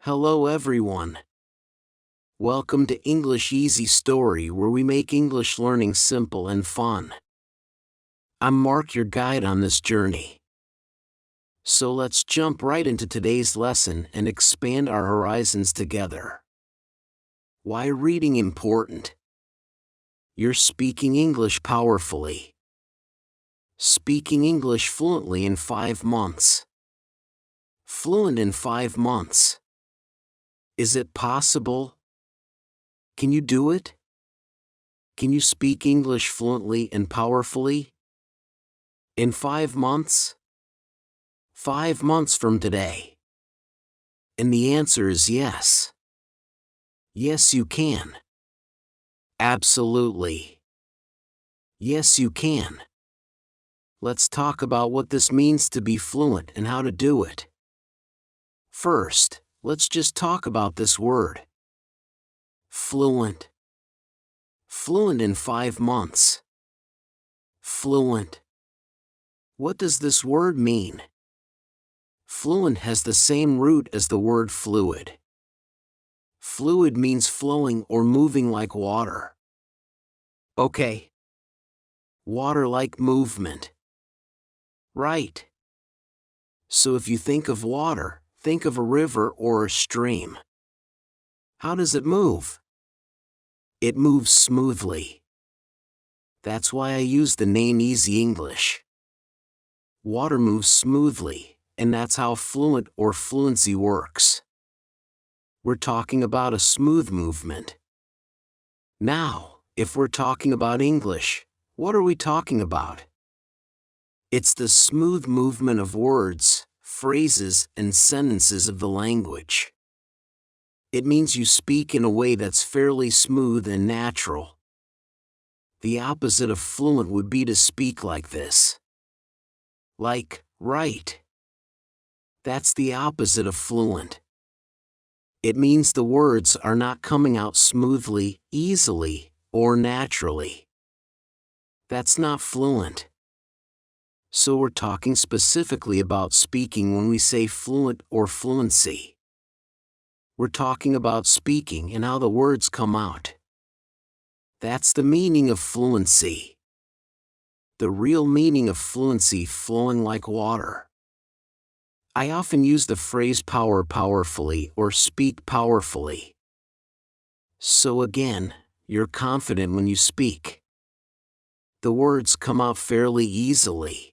Hello everyone. Welcome to English Easy Story, where we make English learning simple and fun. I'm Mark, your guide on this journey. So let's jump right into today's lesson and expand our horizons together. Why reading important? You're speaking English powerfully. Speaking English fluently in 5 months. Fluent in 5 months. Is it possible? Can you do it? Can you speak English fluently and powerfully? In 5 months? 5 months from today. And the answer is yes. Yes, you can. Absolutely. Yes, you can. Let's talk about what this means to be fluent and how to do it. First, let's just talk about this word. Fluent. Fluent in 5 months. Fluent. What does this word mean? Fluent has the same root as the word fluid. Fluid means flowing or moving like water. Okay. Water-like movement. Right. So if you think of water, think of a river or a stream. How does it move? It moves smoothly. That's why I use the name Easy English. Water moves smoothly, and that's how fluent or fluency works. We're talking about a smooth movement. Now, if we're talking about English, what are we talking about? It's the smooth movement of words, phrases, and sentences of the language. It means you speak in a way that's fairly smooth and natural. The opposite of fluent would be to speak like this. Like, right. That's the opposite of fluent. It means the words are not coming out smoothly, easily, or naturally. That's not fluent. So we're talking specifically about speaking when we say fluent or fluency. We're talking about speaking and how the words come out. That's the meaning of fluency. The real meaning of fluency: flowing like water. I often use the phrase powerfully or speak powerfully. So again, you're confident when you speak. The words come out fairly easily.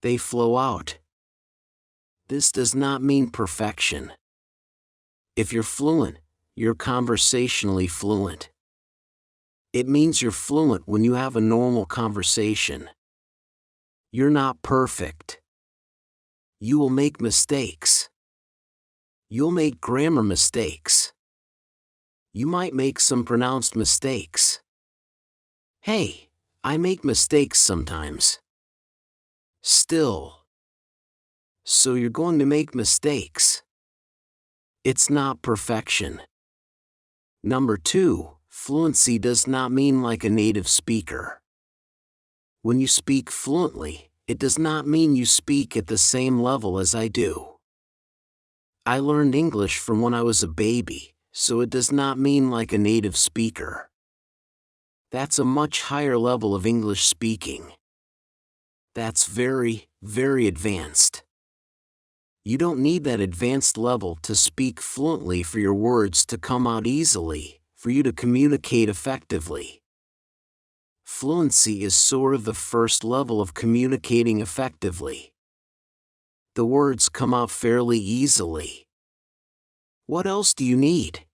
They flow out. This does not mean perfection. If you're fluent, you're conversationally fluent. It means you're fluent when you have a normal conversation. You're not perfect. You will make mistakes. You'll make grammar mistakes. You might make some pronounced mistakes. Hey, I make mistakes sometimes. Still. So you're going to make mistakes. It's not perfection. Number 2, fluency does not mean like a native speaker. When you speak fluently, it does not mean you speak at the same level as I do. I learned English from when I was a baby, so it does not mean like a native speaker. That's a much higher level of English speaking. That's very, very advanced. You don't need that advanced level to speak fluently for your words to come out easily, for you to communicate effectively. Fluency is sort of the first level of communicating effectively. The words come out fairly easily. What else do you need?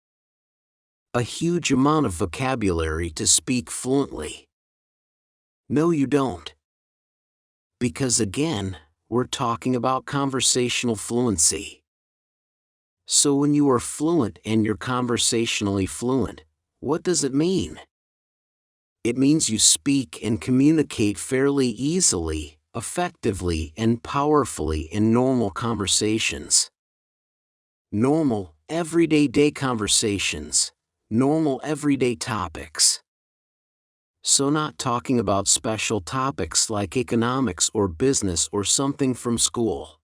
A huge amount of vocabulary to speak fluently. No, you don't. Because again, we're talking about conversational fluency. So when you are fluent and you're conversationally fluent, what does it mean? It means you speak and communicate fairly easily, effectively, and powerfully in normal conversations. Normal, everyday conversations. Normal everyday topics. So not talking about special topics like economics or business or something from school.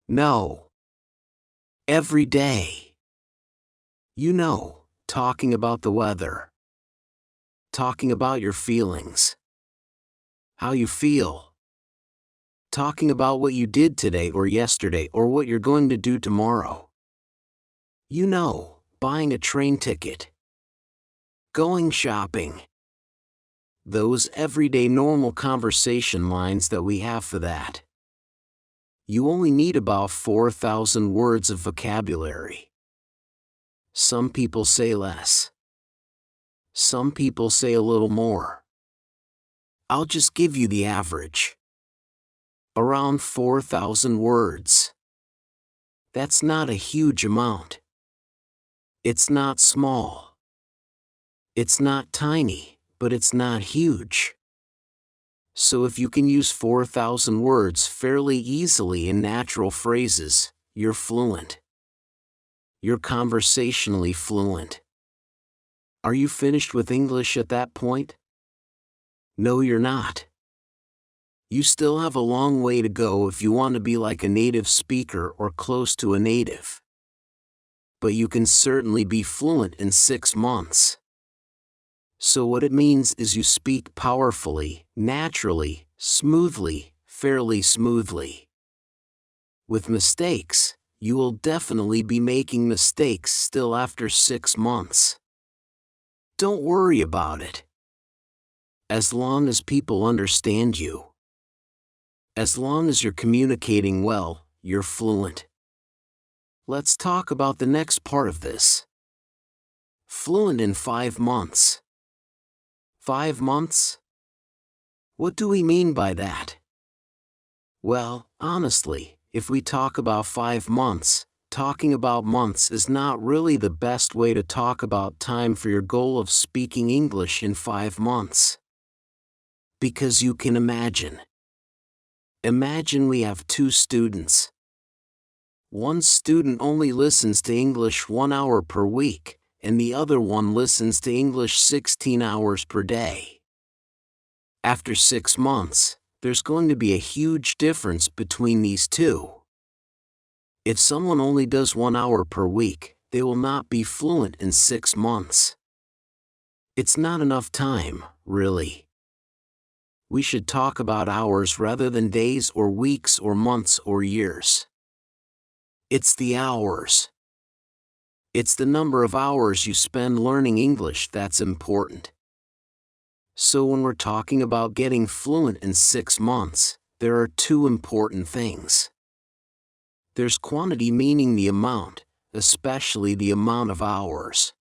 No. Every day. You know, talking about the weather. Talking about your feelings. How you feel. Talking about what you did today or yesterday or what you're going to do tomorrow. You know, buying a train ticket. Going shopping. Those everyday normal conversation lines that we have for that. You only need about 4,000 words of vocabulary. Some people say less. Some people say a little more. I'll just give you the average. Around 4,000 words. That's not a huge amount. It's not small. It's not tiny, but it's not huge. So if you can use 4,000 words fairly easily in natural phrases, you're fluent. You're conversationally fluent. Are you finished with English at that point? No, you're not. You still have a long way to go if you want to be like a native speaker or close to a native. But you can certainly be fluent in 6 months. So what it means is you speak powerfully, naturally, smoothly, fairly smoothly. With mistakes, you will definitely be making mistakes still after 6 months. Don't worry about it. As long as people understand you. As long as you're communicating well, you're fluent. Let's talk about the next part of this. Fluent in 5 months. 5 months? What do we mean by that? Well, honestly, if we talk about 5 months, talking about months is not really the best way to talk about time for your goal of speaking English in 5 months. Because you can imagine. Imagine we have 2 students. One student only listens to English 1 hour per week, and the other one listens to English 16 hours per day. After 6 months, there's going to be a huge difference between these two. If someone only does 1 hour per week, they will not be fluent in 6 months. It's not enough time, really. We should talk about hours rather than days or weeks or months or years. It's the hours. It's the number of hours you spend learning English that's important. So when we're talking about getting fluent in 6 months, there are 2 important things. There's quantity, meaning the amount, especially the amount of hours.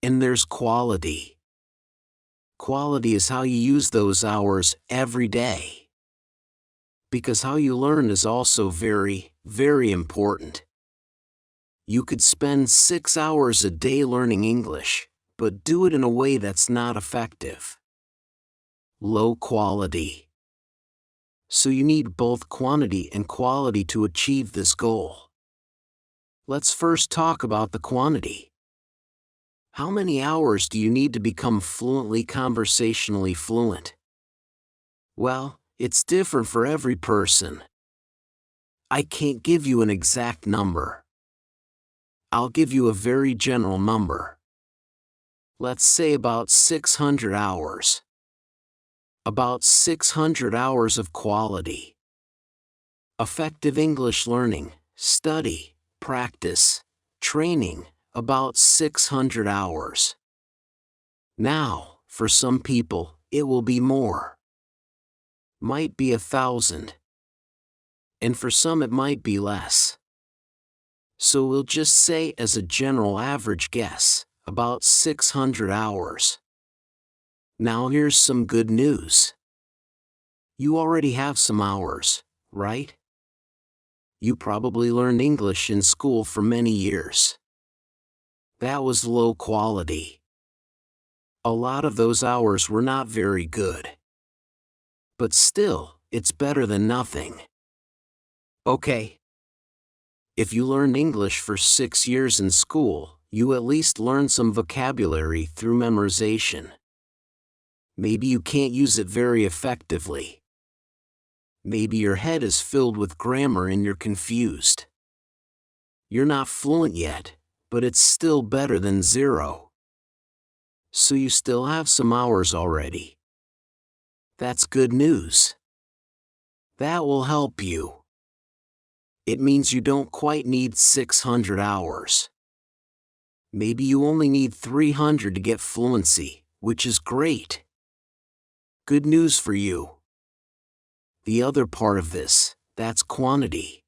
And there's quality. Quality is how you use those hours every day. Because how you learn is also very, very important. You could spend 6 hours a day learning English, but do it in a way that's not effective. Low quality. So you need both quantity and quality to achieve this goal. Let's first talk about the quantity. How many hours do you need to become fluently conversationally fluent? Well, it's different for every person. I can't give you an exact number. I'll give you a very general number. Let's say about 600 hours. About 600 hours of quality. Effective English learning, study, practice, training, about 600 hours. Now, for some people, it will be more. Might be 1,000. And for some it might be less. So we'll just say as a general average guess, about 600 hours. Now here's some good news. You already have some hours, right? You probably learned English in school for many years. That was low quality. A lot of those hours were not very good. But still, it's better than nothing. Okay. If you learned English for 6 years in school, you at least learned some vocabulary through memorization. Maybe you can't use it very effectively. Maybe your head is filled with grammar and you're confused. You're not fluent yet, but it's still better than zero. So you still have some hours already. That's good news. That will help you. It means you don't quite need 600 hours. Maybe you only need 300 to get fluency, which is great. Good news for you. The other part of this, that's quantity.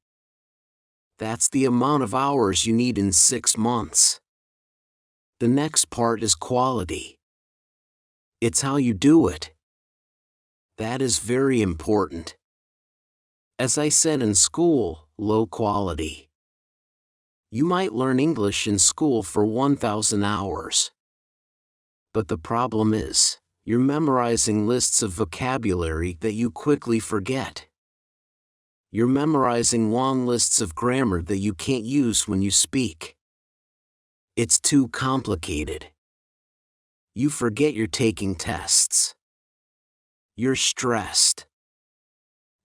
That's the amount of hours you need in 6 months. The next part is quality. It's how you do it. That is very important. As I said in school, low quality. You might learn English in school for 1,000 hours. But the problem is, you're memorizing lists of vocabulary that you quickly forget. You're memorizing long lists of grammar that you can't use when you speak. It's too complicated. You forget you're taking tests. You're stressed.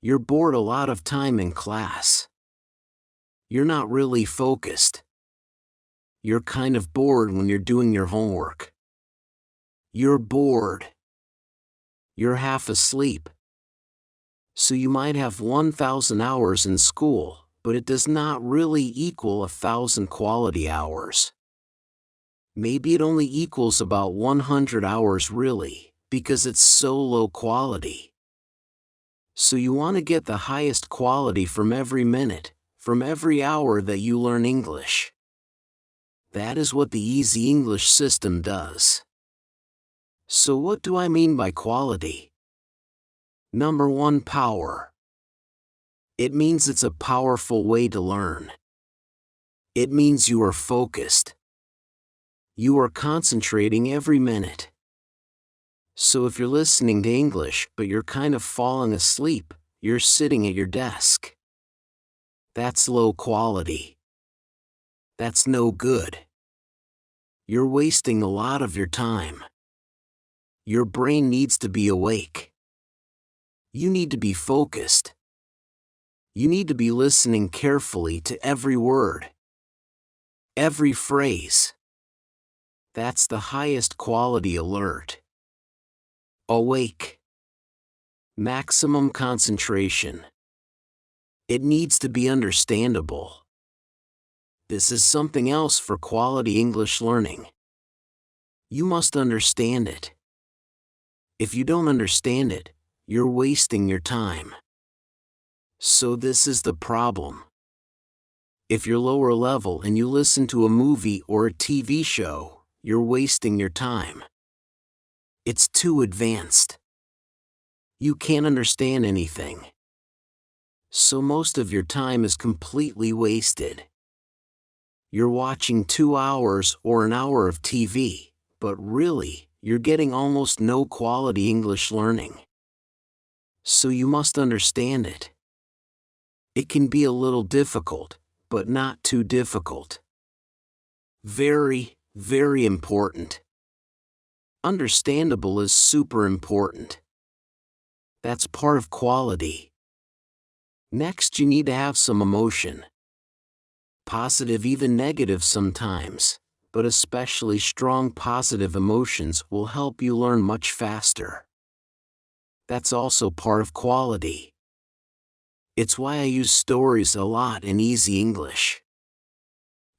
You're bored a lot of time in class. You're not really focused. You're kind of bored when you're doing your homework. You're bored. You're half asleep. So you might have 1,000 hours in school, but it does not really equal 1,000 quality hours. Maybe it only equals about 100 hours really, because it's so low quality. So you want to get the highest quality from every minute, from every hour that you learn English. That is what the Easy English system does. So what do I mean by quality? Number 1, power. It means it's a powerful way to learn. It means you are focused. You are concentrating every minute. So if you're listening to English but you're kind of falling asleep, you're sitting at your desk. That's low quality. That's no good. You're wasting a lot of your time. Your brain needs to be awake. You need to be focused. You need to be listening carefully to every word, every phrase. That's the highest quality alert. Awake. Maximum concentration. It needs to be understandable. This is something else for quality English learning. You must understand it. If you don't understand it, you're wasting your time. So this is the problem. If you're lower level and you listen to a movie or a TV show, you're wasting your time. It's too advanced. You can't understand anything. So most of your time is completely wasted. You're watching 2 hours or an hour of TV, but really, you're getting almost no quality English learning. So you must understand it. It can be a little difficult, but not too difficult. Very, very important. Understandable is super important. That's part of quality. Next, you need to have some emotion. Positive, even negative sometimes, but especially strong positive emotions will help you learn much faster. That's also part of quality. It's why I use stories a lot in Easy English.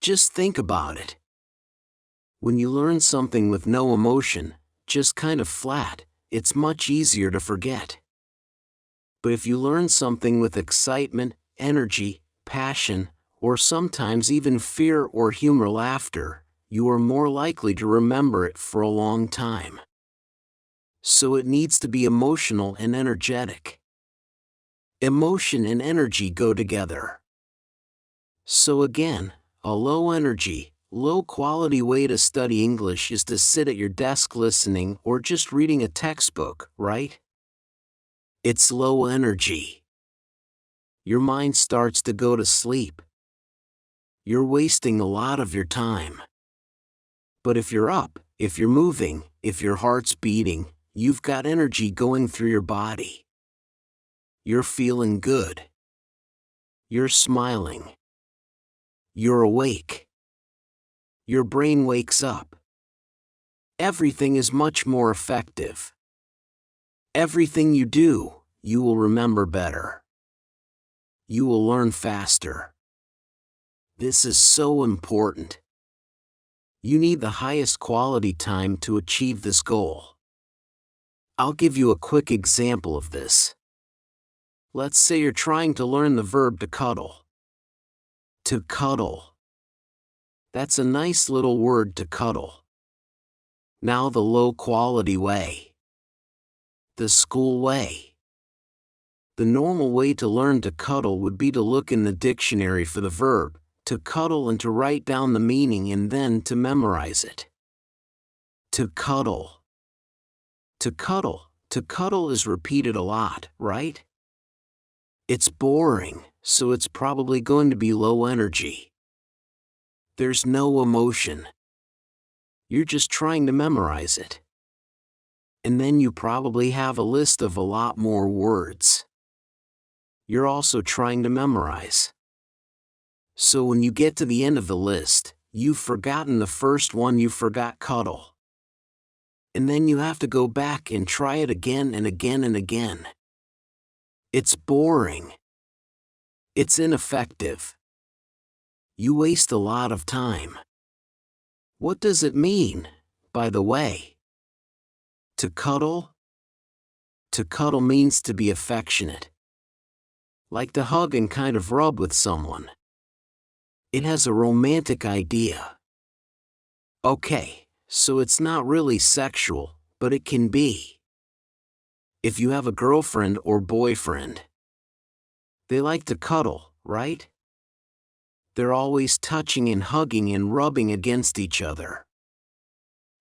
Just think about it. When you learn something with no emotion, just kind of flat, it's much easier to forget. But if you learn something with excitement, energy, passion, or sometimes even fear or humor, laughter, you are more likely to remember it for a long time. So it needs to be emotional and energetic. Emotion and energy go together. So again, a low energy, low quality way to study English is to sit at your desk listening or just reading a textbook, right? It's low energy. Your mind starts to go to sleep. You're wasting a lot of your time. But if you're up, if you're moving, if your heart's beating, you've got energy going through your body. You're feeling good. You're smiling. You're awake. Your brain wakes up. Everything is much more effective. Everything you do, you will remember better. You will learn faster. This is so important. You need the highest quality time to achieve this goal. I'll give you a quick example of this. Let's say you're trying to learn the verb to cuddle. To cuddle. That's a nice little word, to cuddle. Now the low-quality way. The school way. The normal way to learn to cuddle would be to look in the dictionary for the verb, to cuddle, and to write down the meaning and then to memorize it. To cuddle. To cuddle. To cuddle is repeated a lot, right? It's boring, so it's probably going to be low energy. There's no emotion. You're just trying to memorize it. And then you probably have a list of a lot more words. You're also trying to memorize. So when you get to the end of the list, you've forgotten the first one. You forgot cuddle. And then you have to go back and try it again and again and again. It's boring. It's ineffective. You waste a lot of time. What does it mean, by the way? To cuddle? To cuddle means to be affectionate. Like to hug and kind of rub with someone. It has a romantic idea. Okay, so it's not really sexual, but it can be. If you have a girlfriend or boyfriend, they like to cuddle, right? They're always touching and hugging and rubbing against each other.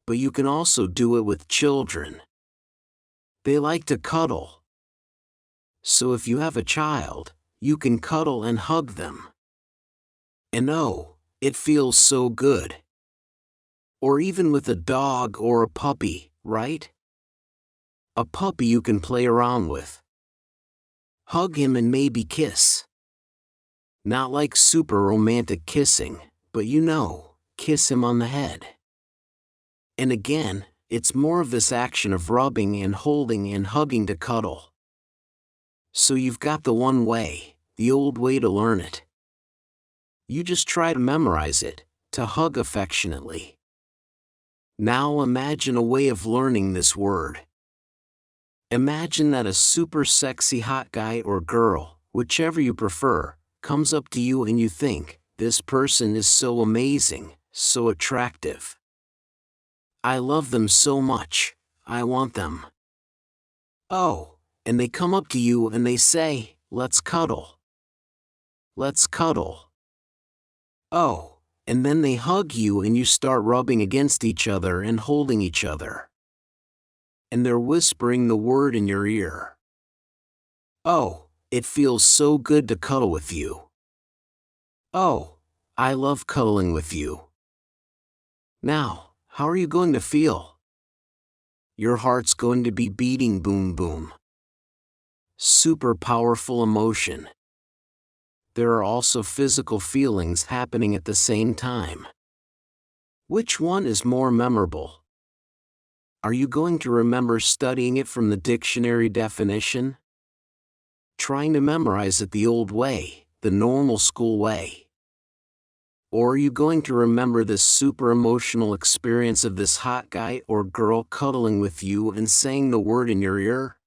But you can also do it with children. They like to cuddle. So if you have a child, you can cuddle and hug them. And oh, it feels so good. Or even with a dog or a puppy, right? A puppy you can play around with. Hug him and maybe kiss. Not like super romantic kissing, but kiss him on the head. And again, it's more of this action of rubbing and holding and hugging to cuddle. So you've got the one way, the old way to learn it. You just try to memorize it, to hug affectionately. Now imagine a way of learning this word. Imagine that a super sexy hot guy or girl, whichever you prefer, comes up to you and you think, this person is so amazing, so attractive. I love them so much, I want them. Oh, and they come up to you and they say, let's cuddle. Let's cuddle. Oh, and then they hug you and you start rubbing against each other and holding each other. And they're whispering the word in your ear. Oh, it feels so good to cuddle with you. Oh, I love cuddling with you. Now, how are you going to feel? Your heart's going to be beating boom boom. Super powerful emotion. There are also physical feelings happening at the same time. Which one is more memorable? Are you going to remember studying it from the dictionary definition? Trying to memorize it the old way, the normal school way? Or are you going to remember this super emotional experience of this hot guy or girl cuddling with you and saying the word in your ear?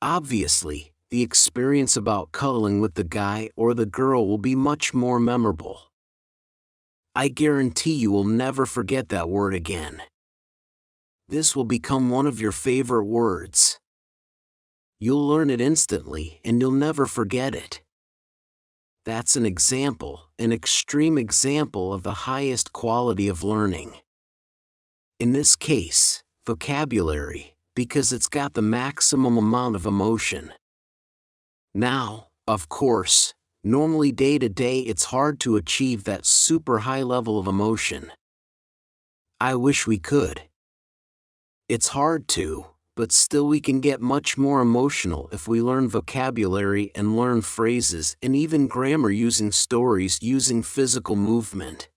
Obviously, the experience about cuddling with the guy or the girl will be much more memorable. I guarantee you will never forget that word again. This will become one of your favorite words. You'll learn it instantly and you'll never forget it. That's an example, an extreme example of the highest quality of learning. In this case, vocabulary, because it's got the maximum amount of emotion. Now, of course, normally day to day it's hard to achieve that super high level of emotion. I wish we could. It's hard to, but still we can get much more emotional if we learn vocabulary and learn phrases and even grammar using stories using physical movement.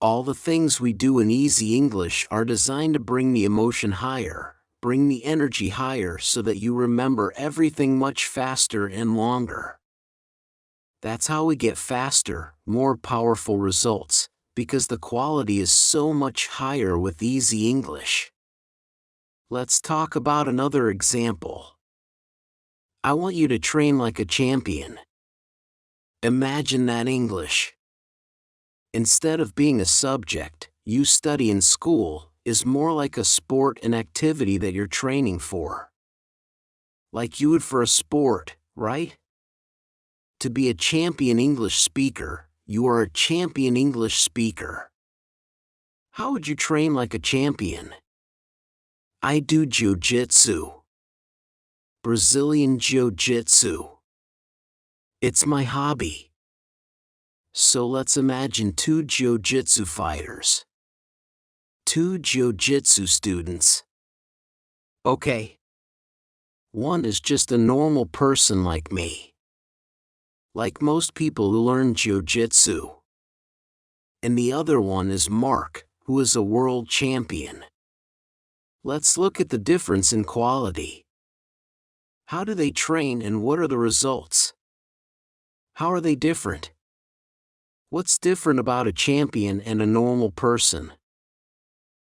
All the things we do in easy English are designed to bring the emotion higher, bring the energy higher so that you remember everything much faster and longer. That's how we get faster, more powerful results, because the quality is so much higher with easy English. Let's talk about another example. I want you to train like a champion. Imagine that English, instead of being a subject you study in school, is more like a sport and activity that you're training for. Like you would for a sport, right? To be a champion English speaker, you are a champion English speaker. How would you train like a champion? I do jiu-jitsu. Brazilian jiu-jitsu. It's my hobby. So let's imagine two jiu-jitsu fighters. Two jiu-jitsu students. Okay. One is just a normal person like me. Like most people who learn jiu-jitsu. And the other one is Mark, who is a world champion. Let's look at the difference in quality. How do they train and what are the results? How are they different? What's different about a champion and a normal person?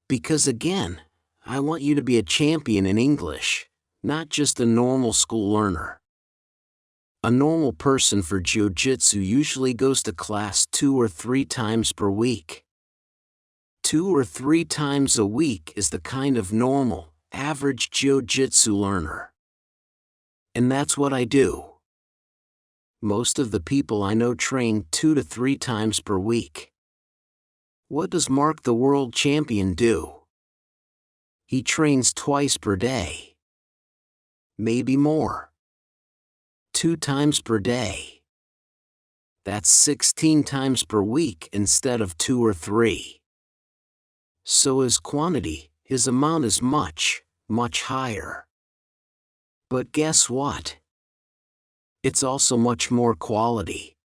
Because again, I want you to be a champion in English, not just a normal school learner. A normal person for jiu-jitsu usually goes to class 2 or 3 times per week. 2 or 3 times a week is the kind of normal, average jiu-jitsu learner. And that's what I do. Most of the people I know train 2 to 3 times per week. What does Mark the world champion do? He trains twice per day. Maybe more. 2 times per day. That's 16 times per week instead of 2 or 3. So his quantity, his amount is much, much higher. But guess what? It's also much more quality.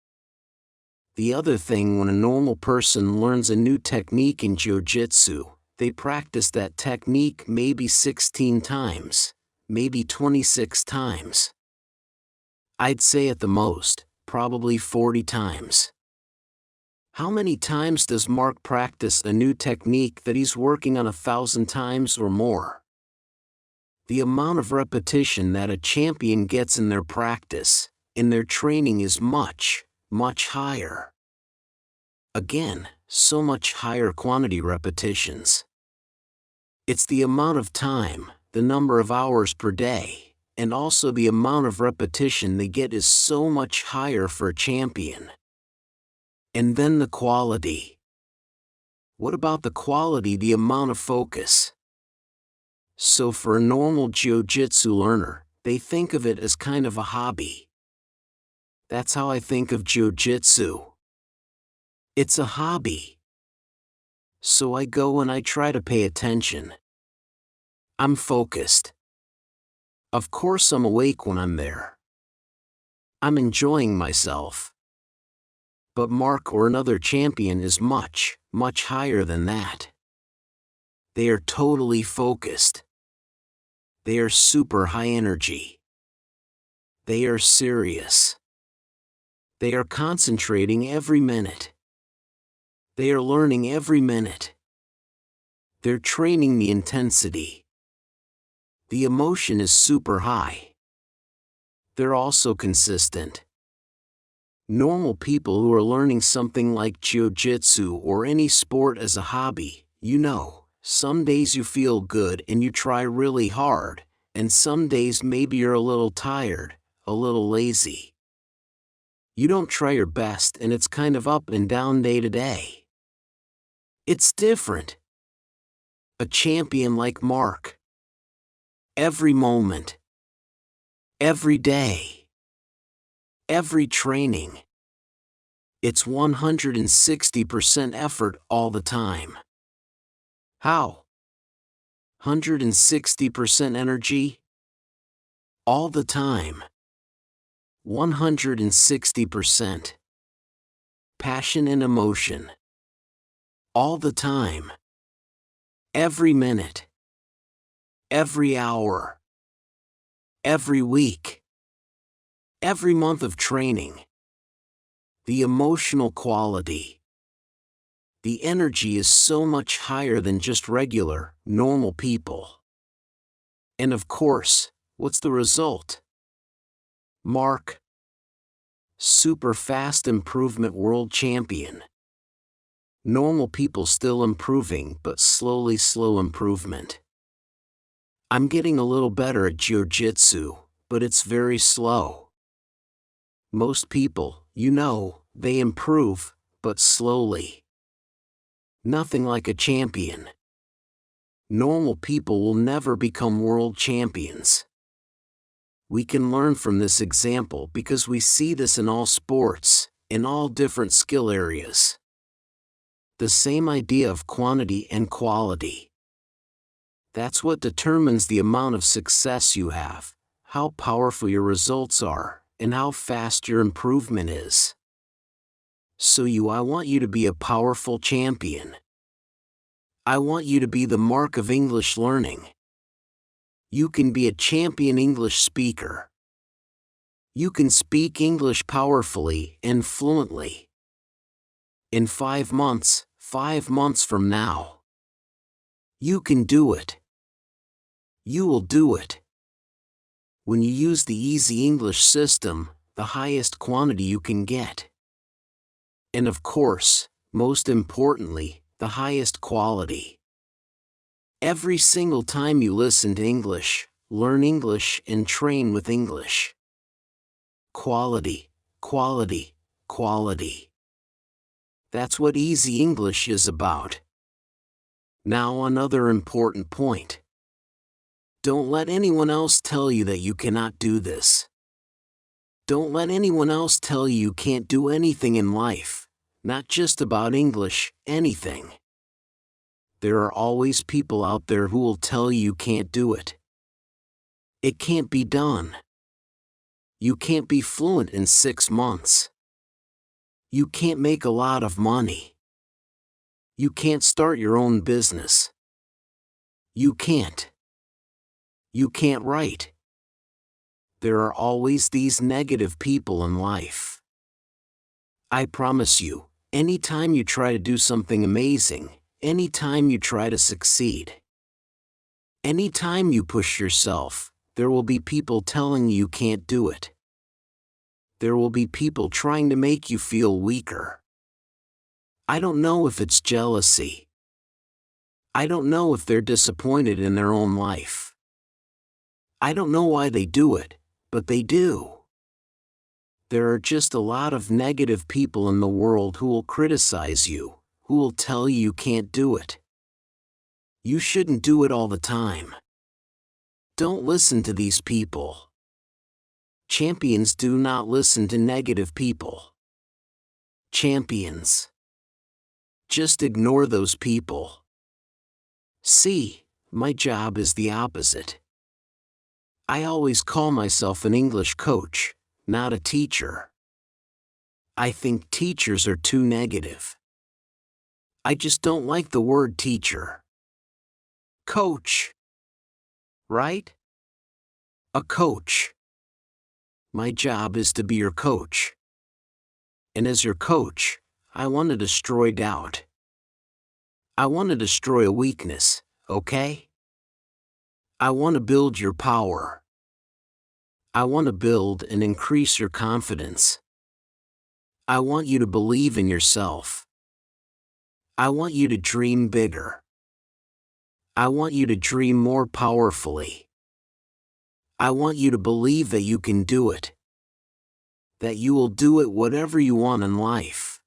The other thing, when a normal person learns a new technique in jiu-jitsu, they practice that technique maybe 16 times, maybe 26 times. I'd say at the most, probably 40 times. How many times does Mark practice a new technique that he's working on 1,000 times or more? The amount of repetition that a champion gets in their practice, in their training is much, much higher. Again, so much higher quantity repetitions. It's the amount of time, the number of hours per day, and also the amount of repetition they get is so much higher for a champion. And then the quality. What about the quality, the amount of focus? So for a normal jiu-jitsu learner, they think of it as kind of a hobby. That's how I think of jiu-jitsu. It's a hobby. So I go and I try to pay attention. I'm focused. Of course I'm awake when I'm there. I'm enjoying myself. But Mark or another champion is much, much higher than that. They are totally focused. They are super high energy. They are serious. They are concentrating every minute. They are learning every minute. They're training the intensity. The emotion is super high. They're also consistent. Normal people who are learning something like jiu-jitsu or any sport as a hobby, some days you feel good and you try really hard, and some days maybe you're a little tired, a little lazy. You don't try your best and it's kind of up and down day to day. It's different. A champion like Mark. Every moment. Every day. Every training. It's 160% effort all the time. How? 160% energy? All the time. 160%. Passion and emotion. All the time. Every minute. Every hour. Every week. Every month of training. The emotional quality. The energy is so much higher than just regular, normal people. And of course, what's the result? Mark. Super fast improvement world champion. Normal people still improving, but slowly slow improvement. I'm getting a little better at jiu-jitsu, but it's very slow. Most people, they improve, but slowly. Nothing like a champion. Normal people will never become world champions. We can learn from this example because we see this in all sports, in all different skill areas. The same idea of quantity and quality. That's what determines the amount of success you have, how powerful your results are, and how fast your improvement is. So I want you to be a powerful champion. I want you to be the mark of English learning. You can be a champion English speaker. You can speak English powerfully and fluently. In 5 months from now, you can do it. You will do it. When you use the easy English system, the highest quantity you can get. And of course, most importantly, the highest quality. Every single time you listen to English, learn English and train with English. Quality, quality, quality. That's what easy English is about. Now another important point. Don't let anyone else tell you that you cannot do this. Don't let anyone else tell you can't do anything in life, not just about English, anything. There are always people out there who will tell you can't do it. It can't be done. You can't be fluent in 6 months. You can't make a lot of money. You can't start your own business. You can't. You can't write. There are always these negative people in life. I promise you, anytime you try to do something amazing, anytime you try to succeed, anytime you push yourself, there will be people telling you can't do it. There will be people trying to make you feel weaker. I don't know if it's jealousy. I don't know if they're disappointed in their own life. I don't know why they do it, but they do. There are just a lot of negative people in the world who will criticize you, who will tell you can't do it. You shouldn't do it all the time. Don't listen to these people. Champions do not listen to negative people. Champions. Just ignore those people. See, my job is the opposite. I always call myself an English coach, not a teacher. I think teachers are too negative. I just don't like the word teacher. Coach. Right? A coach. My job is to be your coach. And as your coach, I want to destroy doubt. I want to destroy a weakness, okay? I want to build your power. I want to build and increase your confidence. I want you to believe in yourself. I want you to dream bigger. I want you to dream more powerfully. I want you to believe that you can do it. That you will do it whatever you want in life.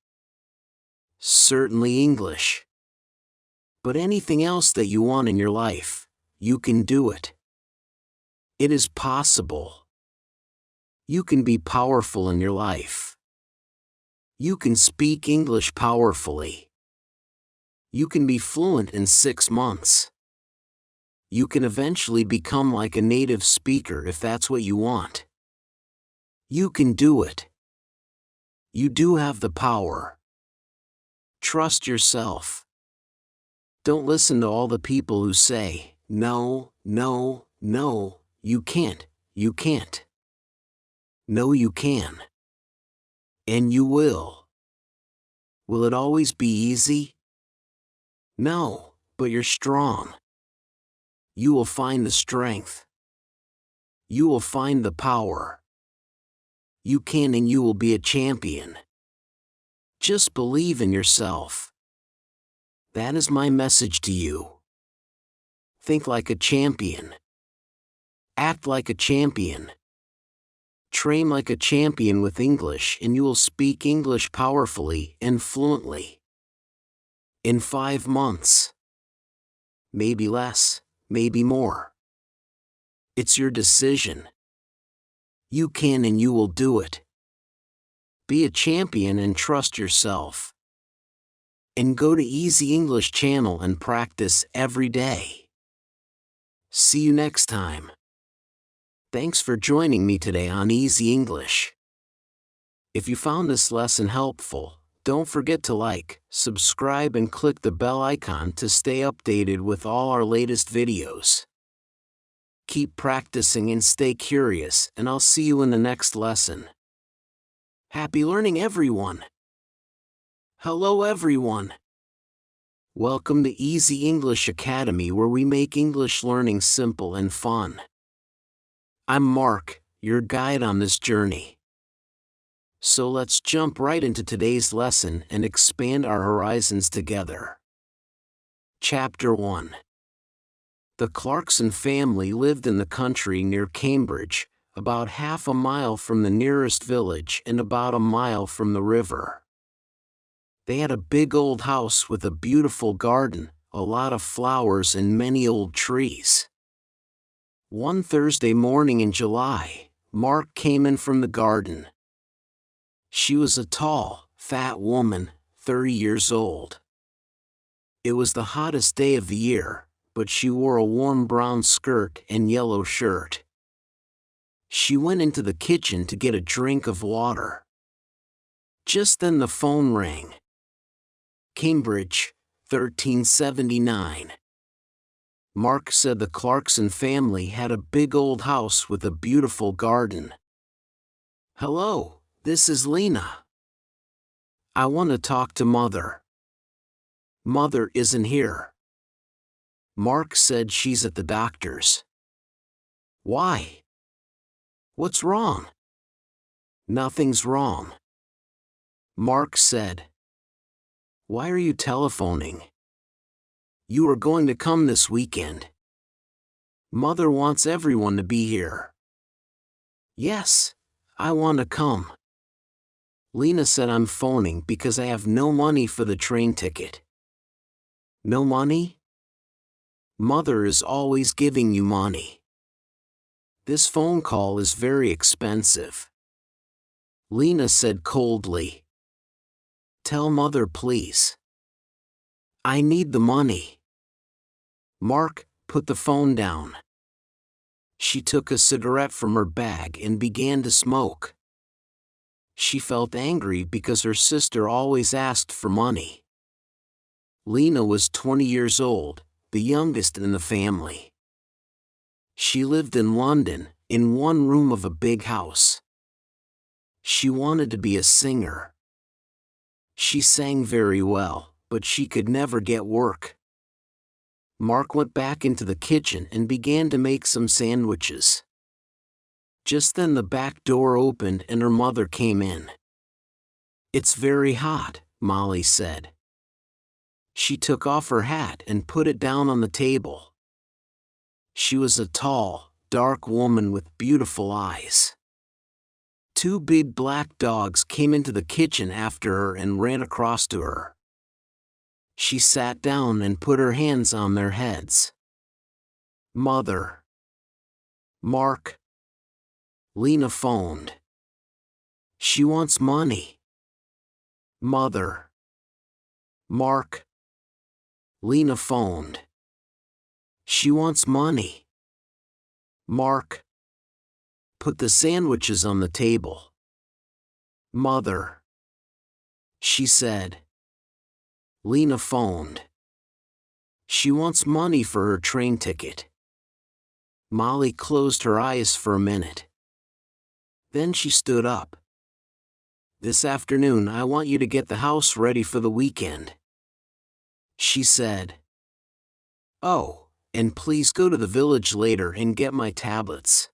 Certainly English. But anything else that you want in your life, you can do it. It is possible. You can be powerful in your life. You can speak English powerfully. You can be fluent in 6 months. You can eventually become like a native speaker if that's what you want. You can do it. You do have the power. Trust yourself. Don't listen to all the people who say, no, no, no, you can't, you can't. No, you can. And you will. Will it always be easy? No, but you're strong. You will find the strength. You will find the power. You can, and you will be a champion. Just believe in yourself. That is my message to you. Think like a champion. Act like a champion. Train like a champion with English, and you will speak English powerfully and fluently. In 5 months. Maybe less, maybe more. It's your decision. You can, and you will do it. Be a champion and trust yourself. And go to Easy English channel and practice every day. See you next time. Thanks for joining me today on Easy English. If you found this lesson helpful, don't forget to like, subscribe, and click the bell icon to stay updated with all our latest videos. Keep practicing and stay curious, and I'll see you in the next lesson. Happy learning, everyone! Hello, everyone! Welcome to Easy English Academy, where we make English learning simple and fun. I'm Mark, your guide on this journey. So let's jump right into today's lesson and expand our horizons together. Chapter 1. The Clarkson family lived in the country near Cambridge, about half a mile from the nearest village and about a mile from the river. They had a big old house with a beautiful garden, a lot of flowers, and many old trees. One Thursday morning in July, Mark came in from the garden. She was a tall, fat woman, 30 years old. It was the hottest day of the year, but she wore a warm brown skirt and yellow shirt. She went into the kitchen to get a drink of water. Just then the phone rang. Cambridge, 1379. Mark said the Clarkson family had a big old house with a beautiful garden. Hello, this is Lena. I want to talk to Mother. Mother isn't here. Mark said she's at the doctor's. Why? What's wrong? Nothing's wrong. Mark said. Why are you telephoning? You are going to come this weekend. Mother wants everyone to be here. Yes, I want to come. Lena said I'm phoning because I have no money for the train ticket. No money? Mother is always giving you money. This phone call is very expensive. Lena said coldly. Tell Mother, please. I need the money. Mark put the phone down. She took a cigarette from her bag and began to smoke. She felt angry because her sister always asked for money. Lena was 20 years old, the youngest in the family. She lived in London, in one room of a big house. She wanted to be a singer. She sang very well, but she could never get work. Mark went back into the kitchen and began to make some sandwiches. Just then the back door opened and her mother came in. It's very hot, Molly said. She took off her hat and put it down on the table. She was a tall, dark woman with beautiful eyes. 2 big black dogs came into the kitchen after her and ran across to her. She sat down and put her hands on their heads. Mother. Mark. Lena phoned. She wants money. Mother. Mark. Lena phoned. She wants money. Mark, put the sandwiches on the table. Mother, she said. Lena phoned. She wants money for her train ticket. Molly closed her eyes for a minute. Then she stood up. This afternoon I want you to get the house ready for the weekend, she said. Oh, and please go to the village later and get my tablets.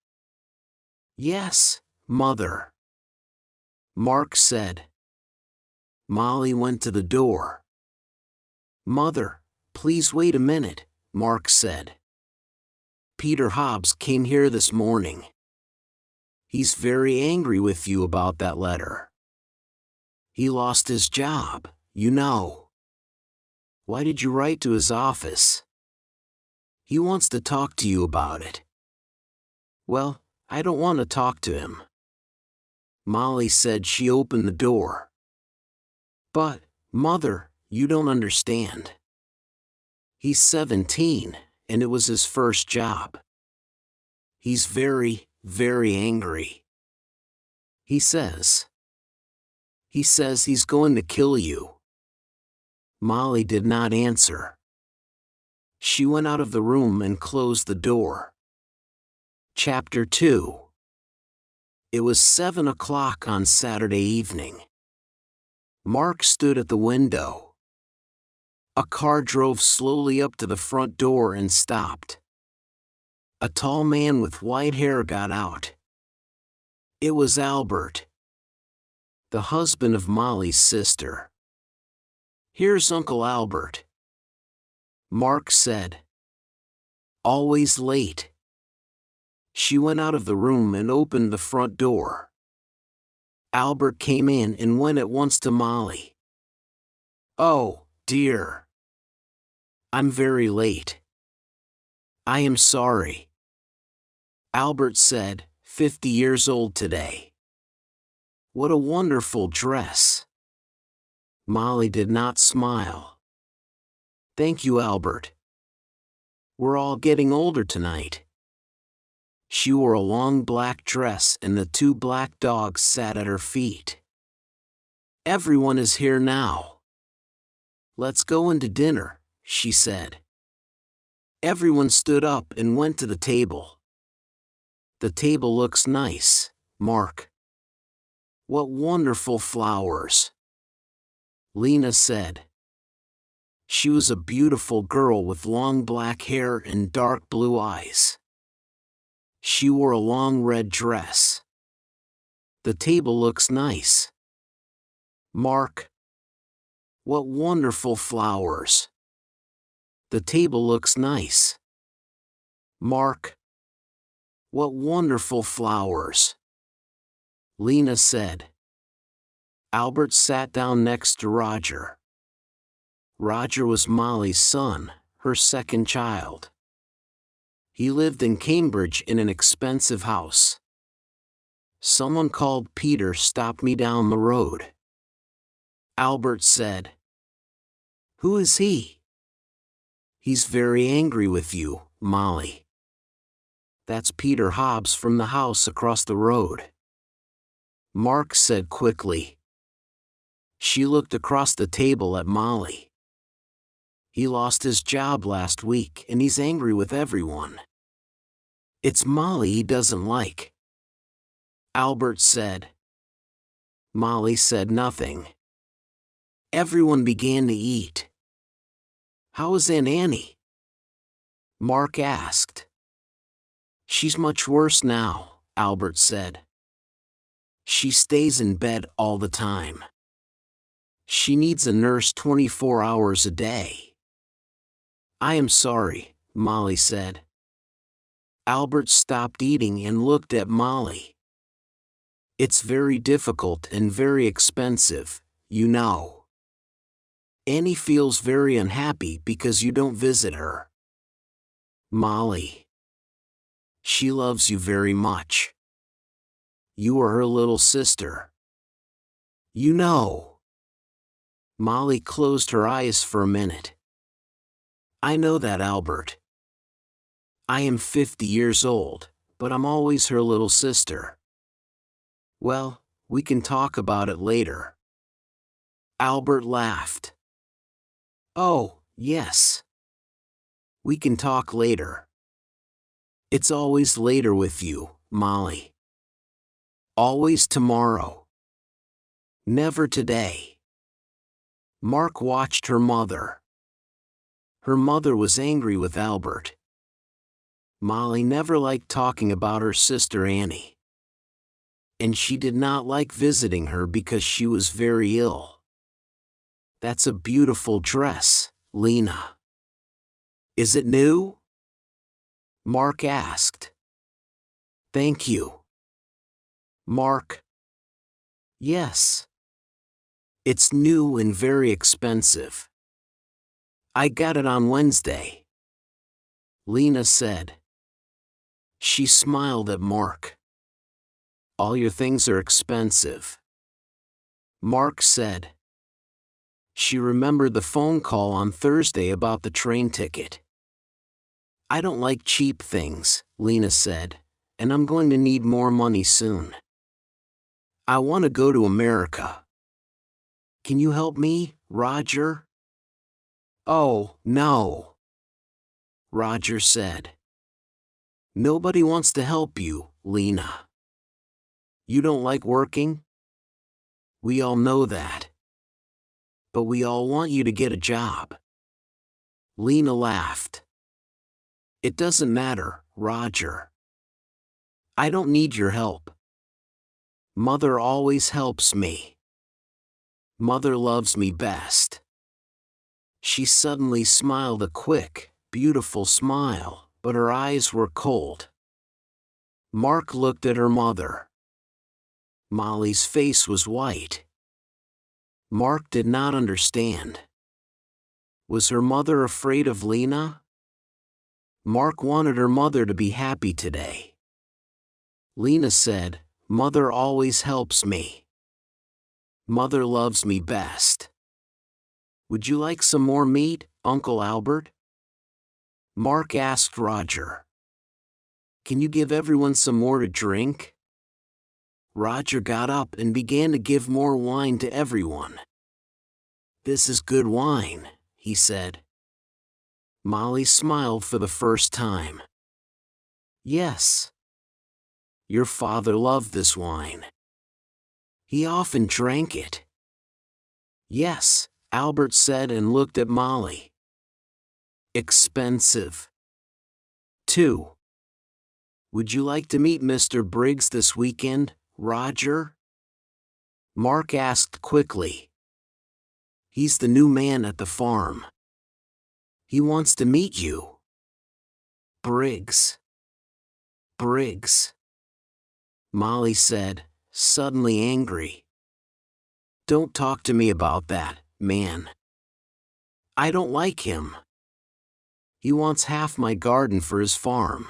Yes, Mother, Mark said. Molly went to the door. Mother, please wait a minute, Mark said. Peter Hobbs came here this morning. He's very angry with you about that letter. He lost his job, you know. Why did you write to his office? He wants to talk to you about it. Well, I don't want to talk to him. Molly said. She opened the door. But, Mother, you don't understand. He's 17, and it was his first job. He's very, very angry. He says he's going to kill you. Molly did not answer. She went out of the room and closed the door. Chapter 2. It was 7 o'clock on Saturday evening. Mark stood at the window. A car drove slowly up to the front door and stopped. A tall man with white hair got out. It was Albert, the husband of Molly's sister. Here's Uncle Albert, Mark said. Always late. She went out of the room and opened the front door. Albert came in and went at once to Molly. Oh, dear. I'm very late. I am sorry, Albert said, 50 years old today. What a wonderful dress. Molly did not smile. Thank you, Albert. We're all getting older tonight. She wore a long black dress and the 2 black dogs sat at her feet. Everyone is here now. Let's go into dinner, she said. Everyone stood up and went to the table. The table looks nice, Mark. What wonderful flowers, Lena said. She was a beautiful girl with long black hair and dark blue eyes. She wore a long red dress. The table looks nice, Mark. What wonderful flowers. The table looks nice, Mark. What wonderful flowers, Lena said. Albert sat down next to Roger. Roger was Molly's son, her second child. He lived in Cambridge in an expensive house. Someone called Peter stopped me down the road. Albert said. Who is he? He's very angry with you, Molly. That's Peter Hobbs from the house across the road, Mark said quickly. She looked across the table at Molly. He lost his job last week and he's angry with everyone. It's Molly he doesn't like, Albert said. Molly said nothing. Everyone began to eat. How is Aunt Annie? Mark asked. She's much worse now, Albert said. She stays in bed all the time. She needs a nurse 24 hours a day. I am sorry, Molly said. Albert stopped eating and looked at Molly. It's very difficult and very expensive, you know. Annie feels very unhappy because you don't visit her. Molly. She loves you very much. You are her little sister. You know. Molly closed her eyes for a minute. I know that, Albert. I am 50 years old, but I'm always her little sister. Well, we can talk about it later. Albert laughed. Oh, yes. We can talk later. It's always later with you, Molly. Always tomorrow. Never today. Mark watched her mother. Her mother was angry with Albert. Molly never liked talking about her sister Annie. And she did not like visiting her because she was very ill. That's a beautiful dress, Lena. Is it new? Mark asked. Thank you. Mark. Yes. It's new and very expensive. I got it on Wednesday. Lena said. She smiled at Mark. All your things are expensive. Mark said. She remembered the phone call on Thursday about the train ticket. I don't like cheap things, Lena said, and I'm going to need more money soon. I want to go to America. Can you help me, Roger? Oh, no. Roger said. Nobody wants to help you, Lena. You don't like working? We all know that. But we all want you to get a job. Lena laughed. It doesn't matter, Roger. I don't need your help. Mother always helps me. Mother loves me best. She suddenly smiled a quick, beautiful smile, but her eyes were cold. Mark looked at her mother. Molly's face was white. Mark did not understand. Was her mother afraid of Lena? Mark wanted her mother to be happy today. Lena said, Mother always helps me. Mother loves me best. Would you like some more meat, Uncle Albert? Mark asked Roger. Can you give everyone some more to drink? Roger got up and began to give more wine to everyone. This is good wine, he said. Molly smiled for the first time. Yes. Your father loved this wine. He often drank it. Yes, Albert said and looked at Molly. Expensive. 2. Would you like to meet Mr. Briggs this weekend, Roger? Mark asked quickly. He's the new man at the farm. He wants to meet you. Briggs. Briggs. Molly said, suddenly angry. Don't talk to me about that, man. I don't like him. He wants half my garden for his farm.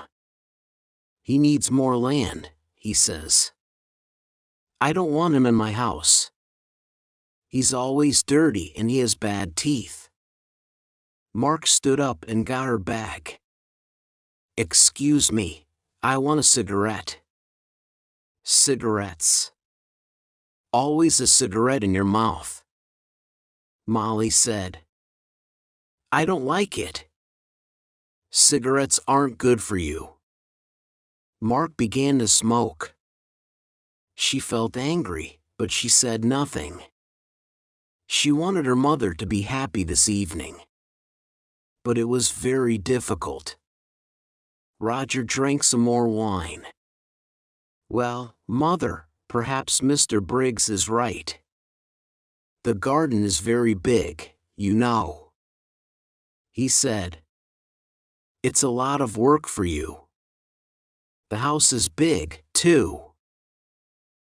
He needs more land, he says. I don't want him in my house. He's always dirty and he has bad teeth. Mark stood up and got her bag. Excuse me, I want a cigarette. Cigarettes. Always a cigarette in your mouth. Molly said. I don't like it. Cigarettes aren't good for you. Mark began to smoke. She felt angry, but she said nothing. She wanted her mother to be happy this evening. But it was very difficult. Roger drank some more wine. Well, Mother, perhaps Mr. Briggs is right. The garden is very big, you know. He said. It's a lot of work for you. The house is big, too.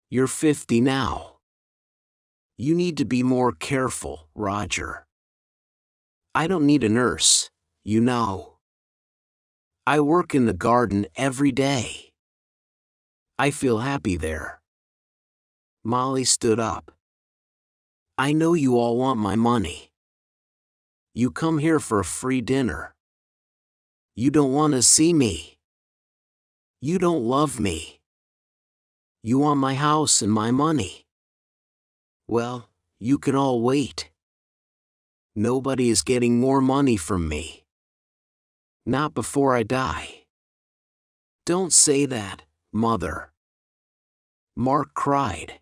You're 50 now. You need to be more careful, Roger. I don't need a nurse, you know. I work in the garden every day. I feel happy there. Molly stood up. I know you all want my money. You come here for a free dinner. You don't want to see me. You don't love me. You want my house and my money. Well, you can all wait. Nobody is getting more money from me. Not before I die. Don't say that, Mother. Mark cried.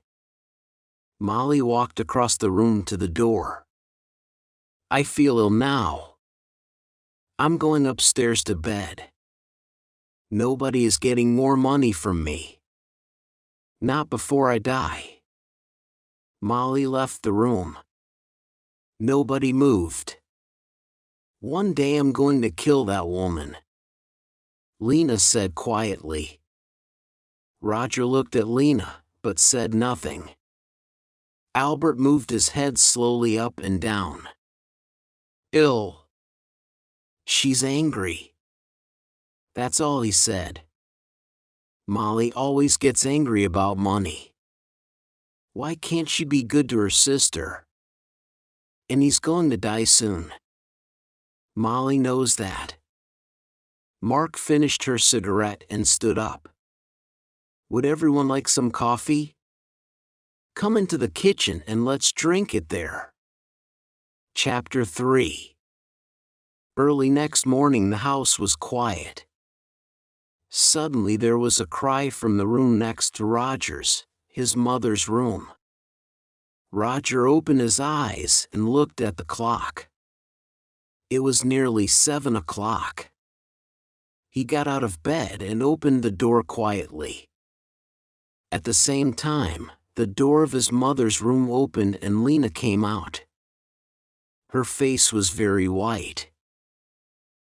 Molly walked across the room to the door. I feel ill now. I'm going upstairs to bed. Nobody is getting more money from me. Not before I die. Molly left the room. Nobody moved. One day I'm going to kill that woman, Lena said quietly. Roger looked at Lena, but said nothing. Albert moved his head slowly up and down. Ill. She's angry. That's all he said. Molly always gets angry about money. Why can't she be good to her sister? And he's going to die soon. Molly knows that. Mark finished her cigarette and stood up. Would everyone like some coffee? Come into the kitchen and let's drink it there. Chapter 3. Early next morning the house was quiet. Suddenly there was a cry from the room next to Roger's, his mother's room. Roger opened his eyes and looked at the clock. It was nearly 7 o'clock. He got out of bed and opened the door quietly. At the same time, the door of his mother's room opened and Lena came out. Her face was very white.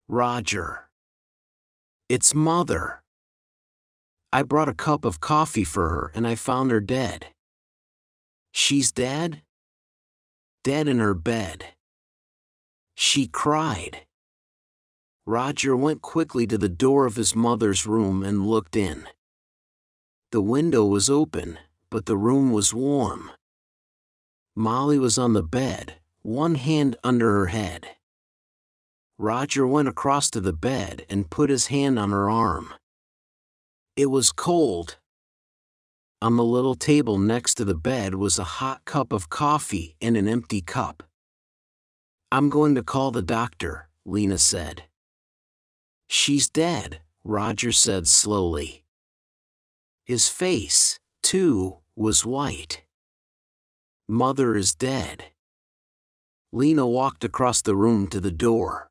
Roger. It's Mother. I brought a cup of coffee for her and I found her dead. She's dead? Dead in her bed. She cried. Roger went quickly to the door of his mother's room and looked in. The window was open, but the room was warm. Molly was on the bed, one hand under her head. Roger went across to the bed and put his hand on her arm. It was cold. On the little table next to the bed was a hot cup of coffee and an empty cup. I'm going to call the doctor, Lena said. She's dead, Roger said slowly. His face, too, was white. Mother is dead. Lena walked across the room to the door.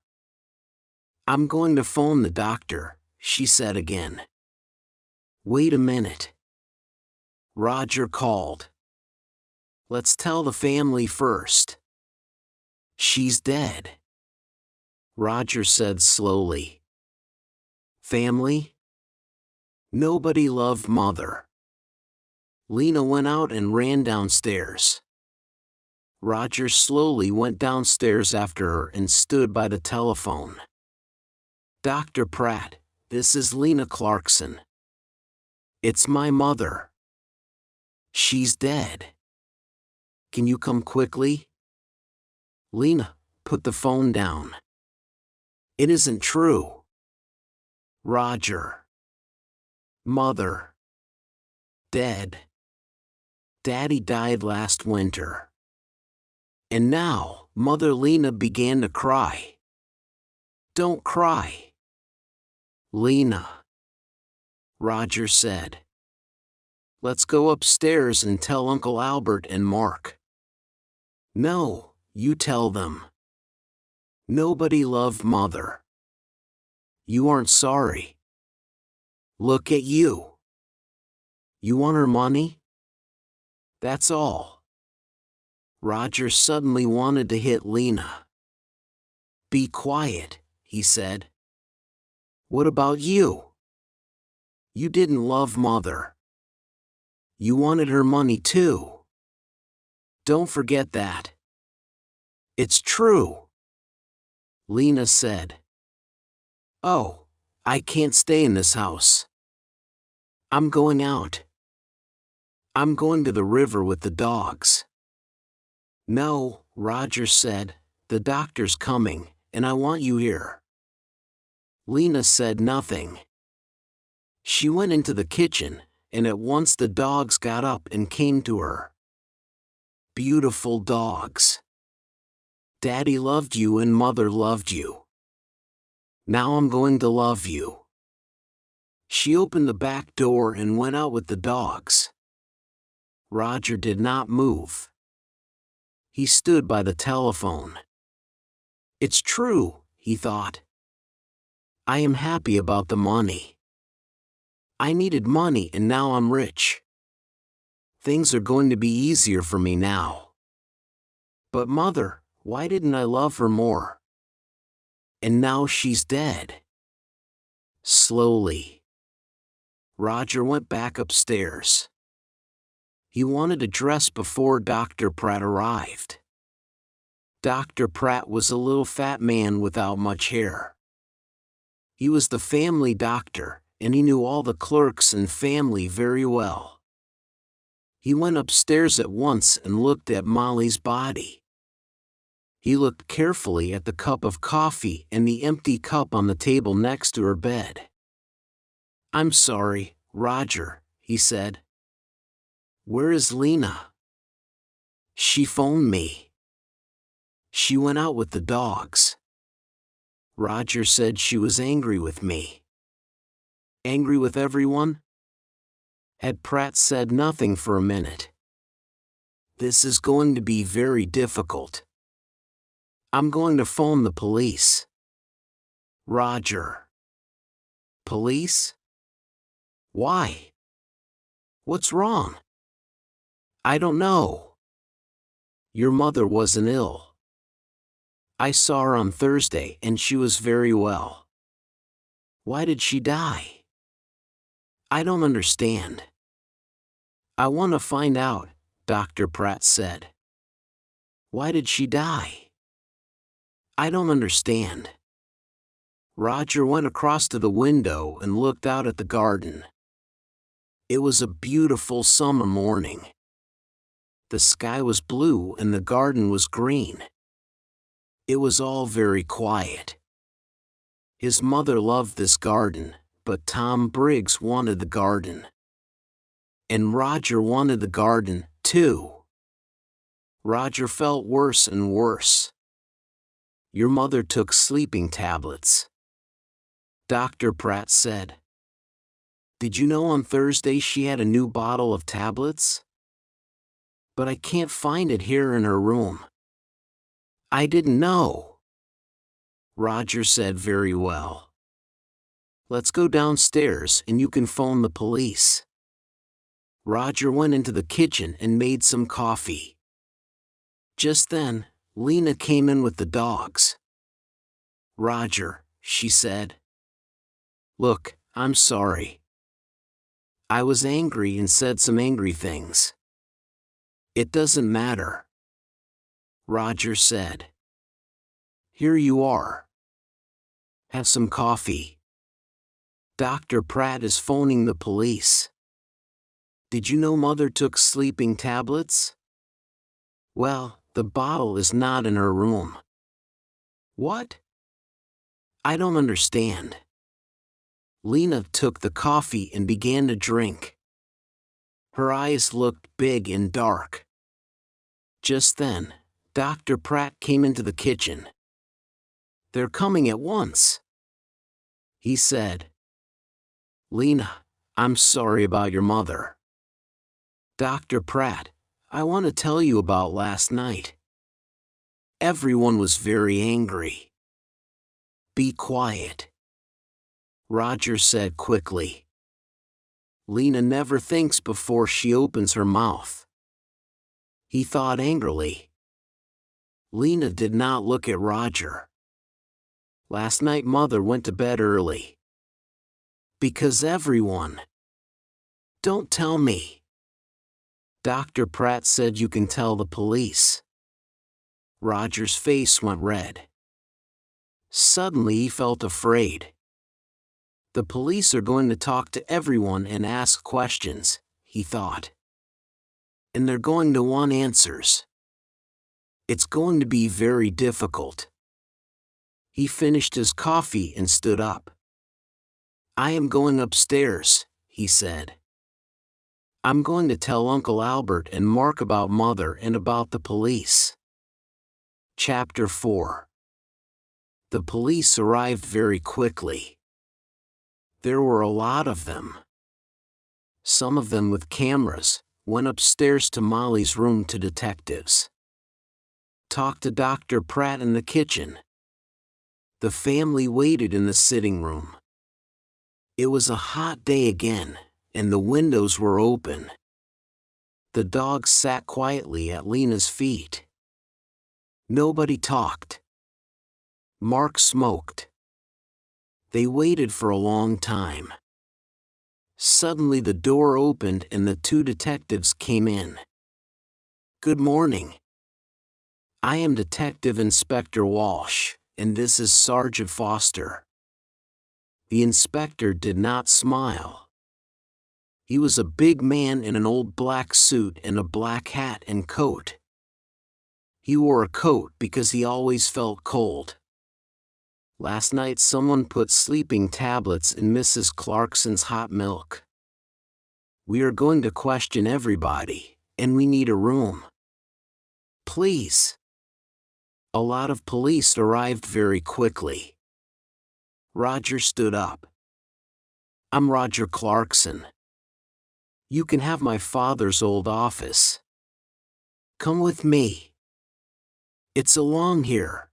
I'm going to phone the doctor, she said again. Wait a minute. Roger called. Let's tell the family first. She's dead, Roger said slowly. Family? Nobody loved Mother. Lena went out and ran downstairs. Roger slowly went downstairs after her and stood by the telephone. Dr. Pratt, this is Lena Clarkson. It's my mother. She's dead. Can you come quickly? Lena, put the phone down. It isn't true. Roger. Mother. Dead. Daddy died last winter. And now, Mother Lena began to cry. Don't cry. Lena. Roger said. Let's go upstairs and tell Uncle Albert and Mark. No, you tell them. Nobody loved Mother. You aren't sorry. Look at you. You want her money? That's all. Roger suddenly wanted to hit Lena. Be quiet, he said. What about you? You didn't love Mother. You wanted her money too. Don't forget that. It's true. Lena said. Oh, I can't stay in this house. I'm going out. I'm going to the river with the dogs. No, Roger said, the doctor's coming, and I want you here. Lena said nothing. She went into the kitchen, and at once the dogs got up and came to her. Beautiful dogs. Daddy loved you and Mother loved you. Now I'm going to love you. She opened the back door and went out with the dogs. Roger did not move. He stood by the telephone. It's true, he thought. I am happy about the money. I needed money and now I'm rich. Things are going to be easier for me now. But Mother, why didn't I love her more? And now she's dead. Slowly, Roger went back upstairs. He wanted to dress before Dr. Pratt arrived. Dr. Pratt was a little fat man without much hair. He was the family doctor, and he knew all the clerks and family very well. He went upstairs at once and looked at Molly's body. He looked carefully at the cup of coffee and the empty cup on the table next to her bed. I'm sorry, Roger, he said. Where is Lena? She phoned me. She went out with the dogs. Roger said she was angry with me. Angry with everyone? Had Pratt said nothing for a minute. This is going to be very difficult. I'm going to phone the police. Roger. Police? Why? What's wrong? I don't know. Your mother wasn't ill. I saw her on Thursday and she was very well. Why did she die? I don't understand. I want to find out, Dr. Pratt said. Why did she die? I don't understand. Roger went across to the window and looked out at the garden. It was a beautiful summer morning. The sky was blue and the garden was green. It was all very quiet. His mother loved this garden, but Tom Briggs wanted the garden. And Roger wanted the garden, too. Roger felt worse and worse. Your mother took sleeping tablets. Dr. Pratt said. Did you know on Thursday she had a new bottle of tablets? But I can't find it here in her room. I didn't know. Roger said very well. Let's go downstairs and you can phone the police. Roger went into the kitchen and made some coffee. Just then, Lena came in with the dogs. Roger, she said. Look, I'm sorry. I was angry and said some angry things. It doesn't matter. Roger said. Here you are. Have some coffee. Dr. Pratt is phoning the police. Did you know Mother took sleeping tablets? Well, the bottle is not in her room. What? I don't understand. Lena took the coffee and began to drink. Her eyes looked big and dark. Just then, Dr. Pratt came into the kitchen. They're coming at once. He said. Lena, I'm sorry about your mother. Dr. Pratt, I want to tell you about last night. Everyone was very angry. Be quiet. Roger said quickly. Lena never thinks before she opens her mouth. He thought angrily. Lena did not look at Roger. Last night Mother went to bed early. Because everyone. Don't tell me. Dr. Pratt said you can tell the police. Roger's face went red. Suddenly he felt afraid. The police are going to talk to everyone and ask questions, he thought. And they're going to want answers. It's going to be very difficult. He finished his coffee and stood up. I am going upstairs, he said. I'm going to tell Uncle Albert and Mark about Mother and about the police. Chapter 4. The police arrived very quickly. There were a lot of them. Some of them with cameras went upstairs to Molly's room to detectives. Talked to Dr. Pratt in the kitchen. The family waited in the sitting room. It was a hot day again, and the windows were open. The dog sat quietly at Lena's feet. Nobody talked. Mark smoked. They waited for a long time. Suddenly the door opened and the two detectives came in. Good morning. I am Detective Inspector Walsh, and this is Sergeant Foster. The inspector did not smile. He was a big man in an old black suit and a black hat and coat. He wore a coat because he always felt cold. Last night someone put sleeping tablets in Mrs. Clarkson's hot milk. We are going to question everybody, and we need a room. Please. A lot of police arrived very quickly. Roger stood up. I'm Roger Clarkson. You can have my father's old office. Come with me. It's along here.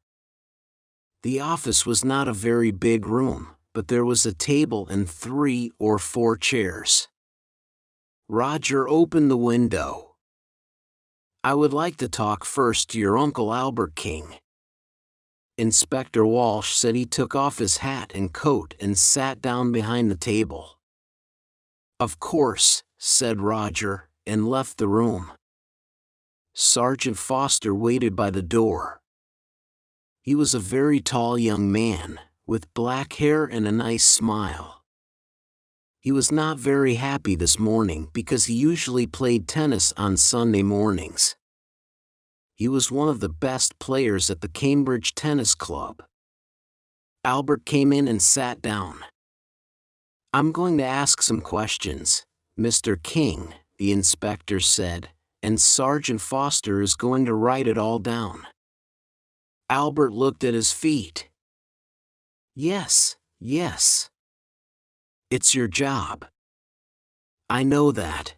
The office was not a very big room, but there was a table and 3 or 4 chairs. Roger opened the window. I would like to talk first to your Uncle Albert King. Inspector Walsh said he took off his hat and coat and sat down behind the table. Of course, said Roger, and left the room. Sergeant Foster waited by the door. He was a very tall young man, with black hair and a nice smile. He was not very happy this morning because he usually played tennis on Sunday mornings. He was one of the best players at the Cambridge Tennis Club. Albert came in and sat down. I'm going to ask some questions, Mr. King, the inspector said, and Sergeant Foster is going to write it all down. Albert looked at his feet. Yes. It's your job. I know that.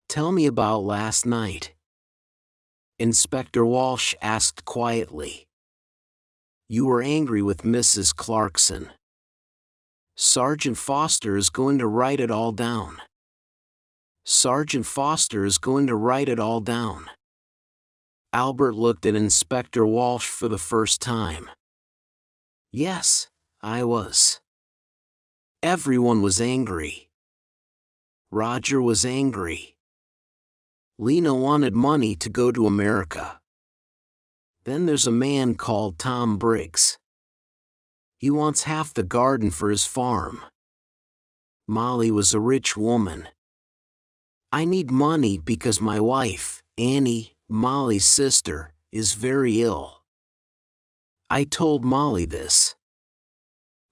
Tell me about last night. Inspector Walsh asked quietly. You were angry with Mrs. Clarkson. Sergeant Foster is going to write it all down. Sergeant Foster is going to write it all down. Albert looked at Inspector Walsh for the first time. Yes, I was. Everyone was angry. Roger was angry. Lena wanted money to go to America. Then there's a man called Tom Briggs. He wants half the garden for his farm. Molly was a rich woman. I need money because my wife, Annie, Molly's sister, is very ill. I told Molly this.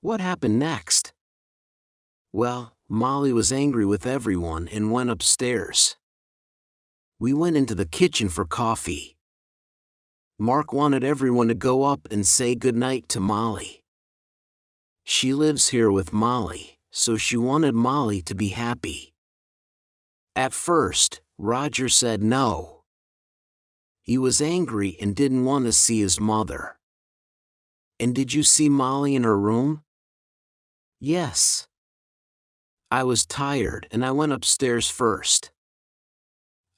What happened next? Well, Molly was angry with everyone and went upstairs. We went into the kitchen for coffee. Mark wanted everyone to go up and say goodnight to Molly. She lives here with Molly, so she wanted Molly to be happy. At first, Roger said no. He was angry and didn't want to see his mother. And did you see Molly in her room? Yes. I was tired and I went upstairs first.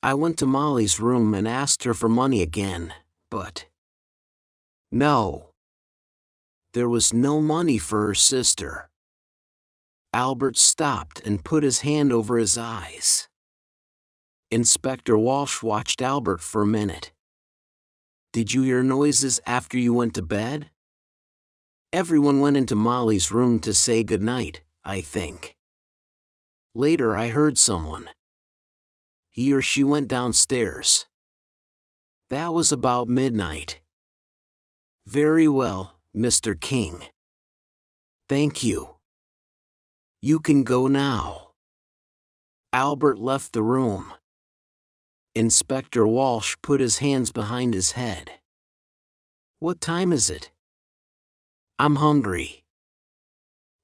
I went to Molly's room and asked her for money again, but no. There was no money for her sister. Albert stopped and put his hand over his eyes. Inspector Walsh watched Albert for a minute. Did you hear noises after you went to bed? Everyone went into Molly's room to say goodnight, I think. Later I heard someone. He or she went downstairs. That was about midnight. Very well, Mr. King. Thank you. You can go now. Albert left the room. Inspector Walsh put his hands behind his head. What time is it? I'm hungry.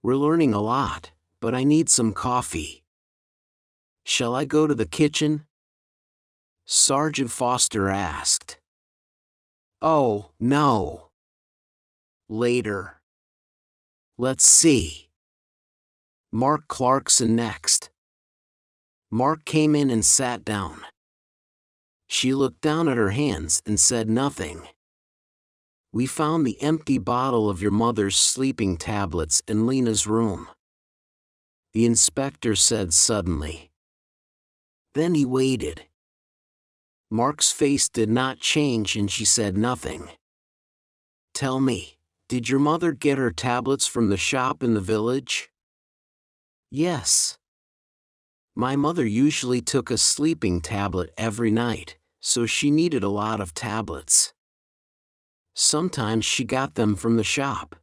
We're learning a lot, but I need some coffee. Shall I go to the kitchen? Sergeant Foster asked. Oh, no. Later. Let's see. Mark Clarkson next. Mark came in and sat down. She looked down at her hands and said nothing. We found the empty bottle of your mother's sleeping tablets in Lena's room, the inspector said suddenly. Then he waited. Mark's face did not change and she said nothing. Tell me, did your mother get her tablets from the shop in the village? Yes. My mother usually took a sleeping tablet every night, so she needed a lot of tablets. Sometimes she got them from the shop.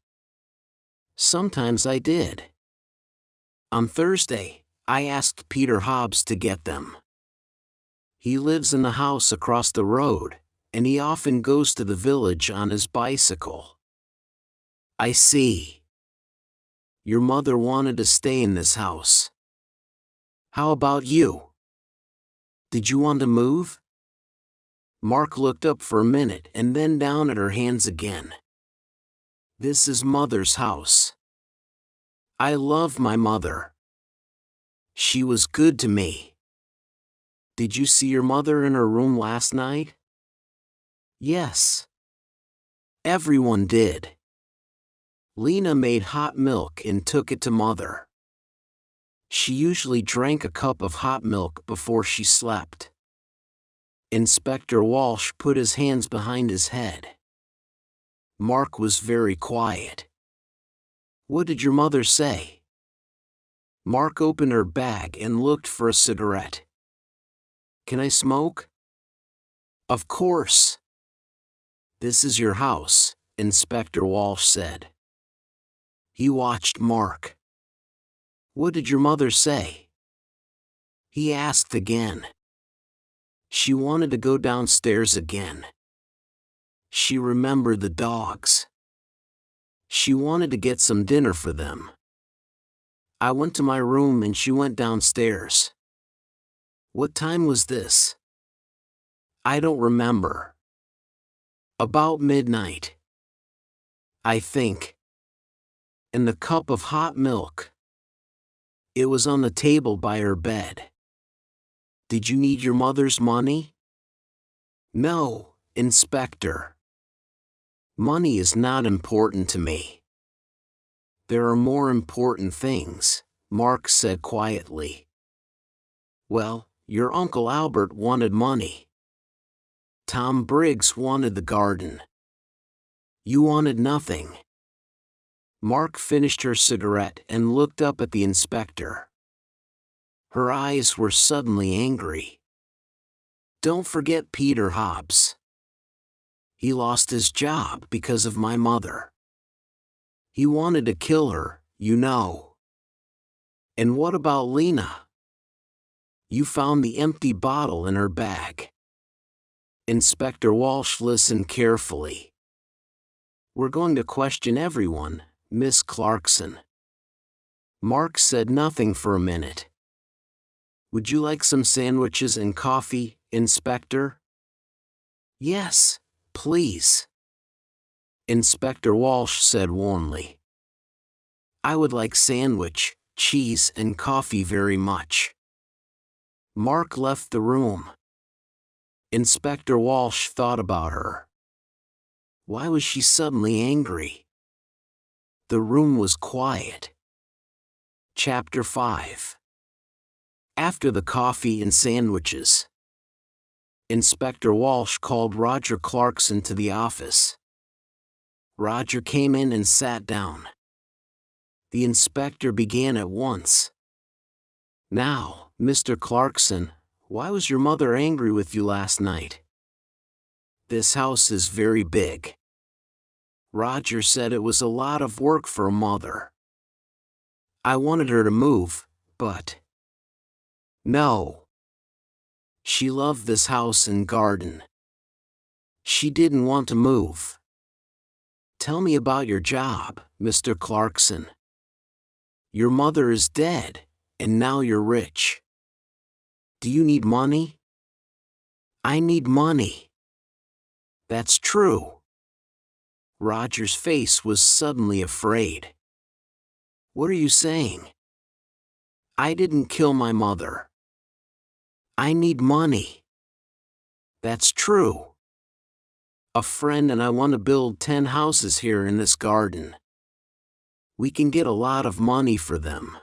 Sometimes I did. On Thursday, I asked Peter Hobbs to get them. He lives in the house across the road, and he often goes to the village on his bicycle. I see. Your mother wanted to stay in this house. How about you? Did you want to move? Mark looked up for a minute and then down at her hands again. This is Mother's house. I love my mother. She was good to me. Did you see your mother in her room last night? Yes. Everyone did. Lena made hot milk and took it to Mother. She usually drank a cup of hot milk before she slept. Inspector Walsh put his hands behind his head. Mark was very quiet. What did your mother say? Mark opened her bag and looked for a cigarette. Can I smoke? Of course. This is your house, Inspector Walsh said. He watched Mark. What did your mother say? He asked again. She wanted to go downstairs again. She remembered the dogs. She wanted to get some dinner for them. I went to my room and she went downstairs. What time was this? I don't remember. About midnight. I think. And the cup of hot milk. It was on the table by her bed. Did you need your mother's money? No, Inspector. Money is not important to me. There are more important things, Mark said quietly. Well, your Uncle Albert wanted money. Tom Briggs wanted the garden. You wanted nothing. Mark finished her cigarette and looked up at the inspector. Her eyes were suddenly angry. Don't forget Peter Hobbs. He lost his job because of my mother. He wanted to kill her, you know. And what about Lena? You found the empty bottle in her bag. Inspector Walsh listened carefully. We're going to question everyone, Miss Clarkson. Mark said nothing for a minute. Would you like some sandwiches and coffee, Inspector? Yes, please. Inspector Walsh said warmly. I would like sandwich, cheese and coffee very much. Mark left the room. Inspector Walsh thought about her. Why was she suddenly angry? The room was quiet. Chapter 5. After the coffee and sandwiches, Inspector Walsh called Roger Clarkson to the office. Roger came in and sat down. The inspector began at once. Now, Mr. Clarkson, why was your mother angry with you last night? This house is very big. Roger said it was a lot of work for a mother. I wanted her to move, but no. She loved this house and garden. She didn't want to move. Tell me about your job, Mr. Clarkson. Your mother is dead, and now you're rich. Do you need money? I need money. That's true. Roger's face was suddenly afraid. What are you saying? I didn't kill my mother. I need money. That's true. A friend and I want to build 10 houses here in this garden. We can get a lot of money for them.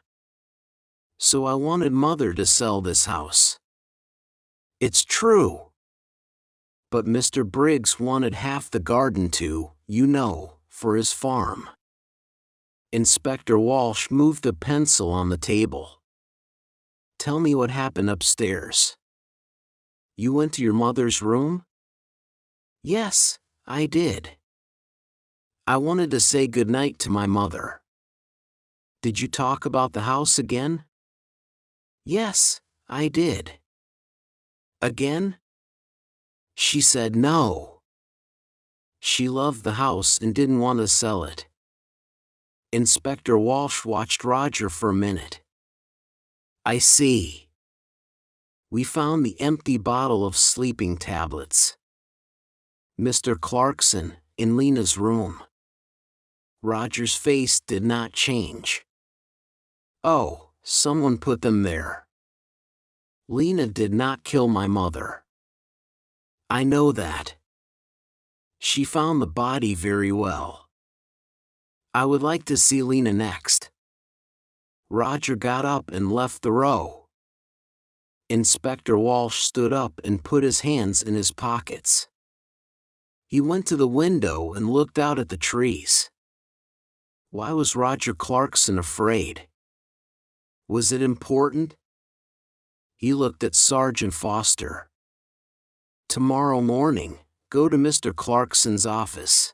So I wanted Mother to sell this house. It's true. But Mr. Briggs wanted half the garden too, for his farm. Inspector Walsh moved a pencil on the table. Tell me what happened upstairs. You went to your mother's room? Yes, I did. I wanted to say goodnight to my mother. Did you talk about the house again? Yes, I did. Again? She said no. She loved the house and didn't want to sell it. Inspector Walsh watched Roger for a minute. I see. We found the empty bottle of sleeping tablets. Mr. Clarkson, in Lena's room. Roger's face did not change. Oh, someone put them there. Lena did not kill my mother. I know that. She found the body very well. I would like to see Lena next. Roger got up and left the row. Inspector Walsh stood up and put his hands in his pockets. He went to the window and looked out at the trees. Why was Roger Clarkson afraid? Was it important? He looked at Sergeant Foster. Tomorrow morning, go to Mr. Clarkson's office.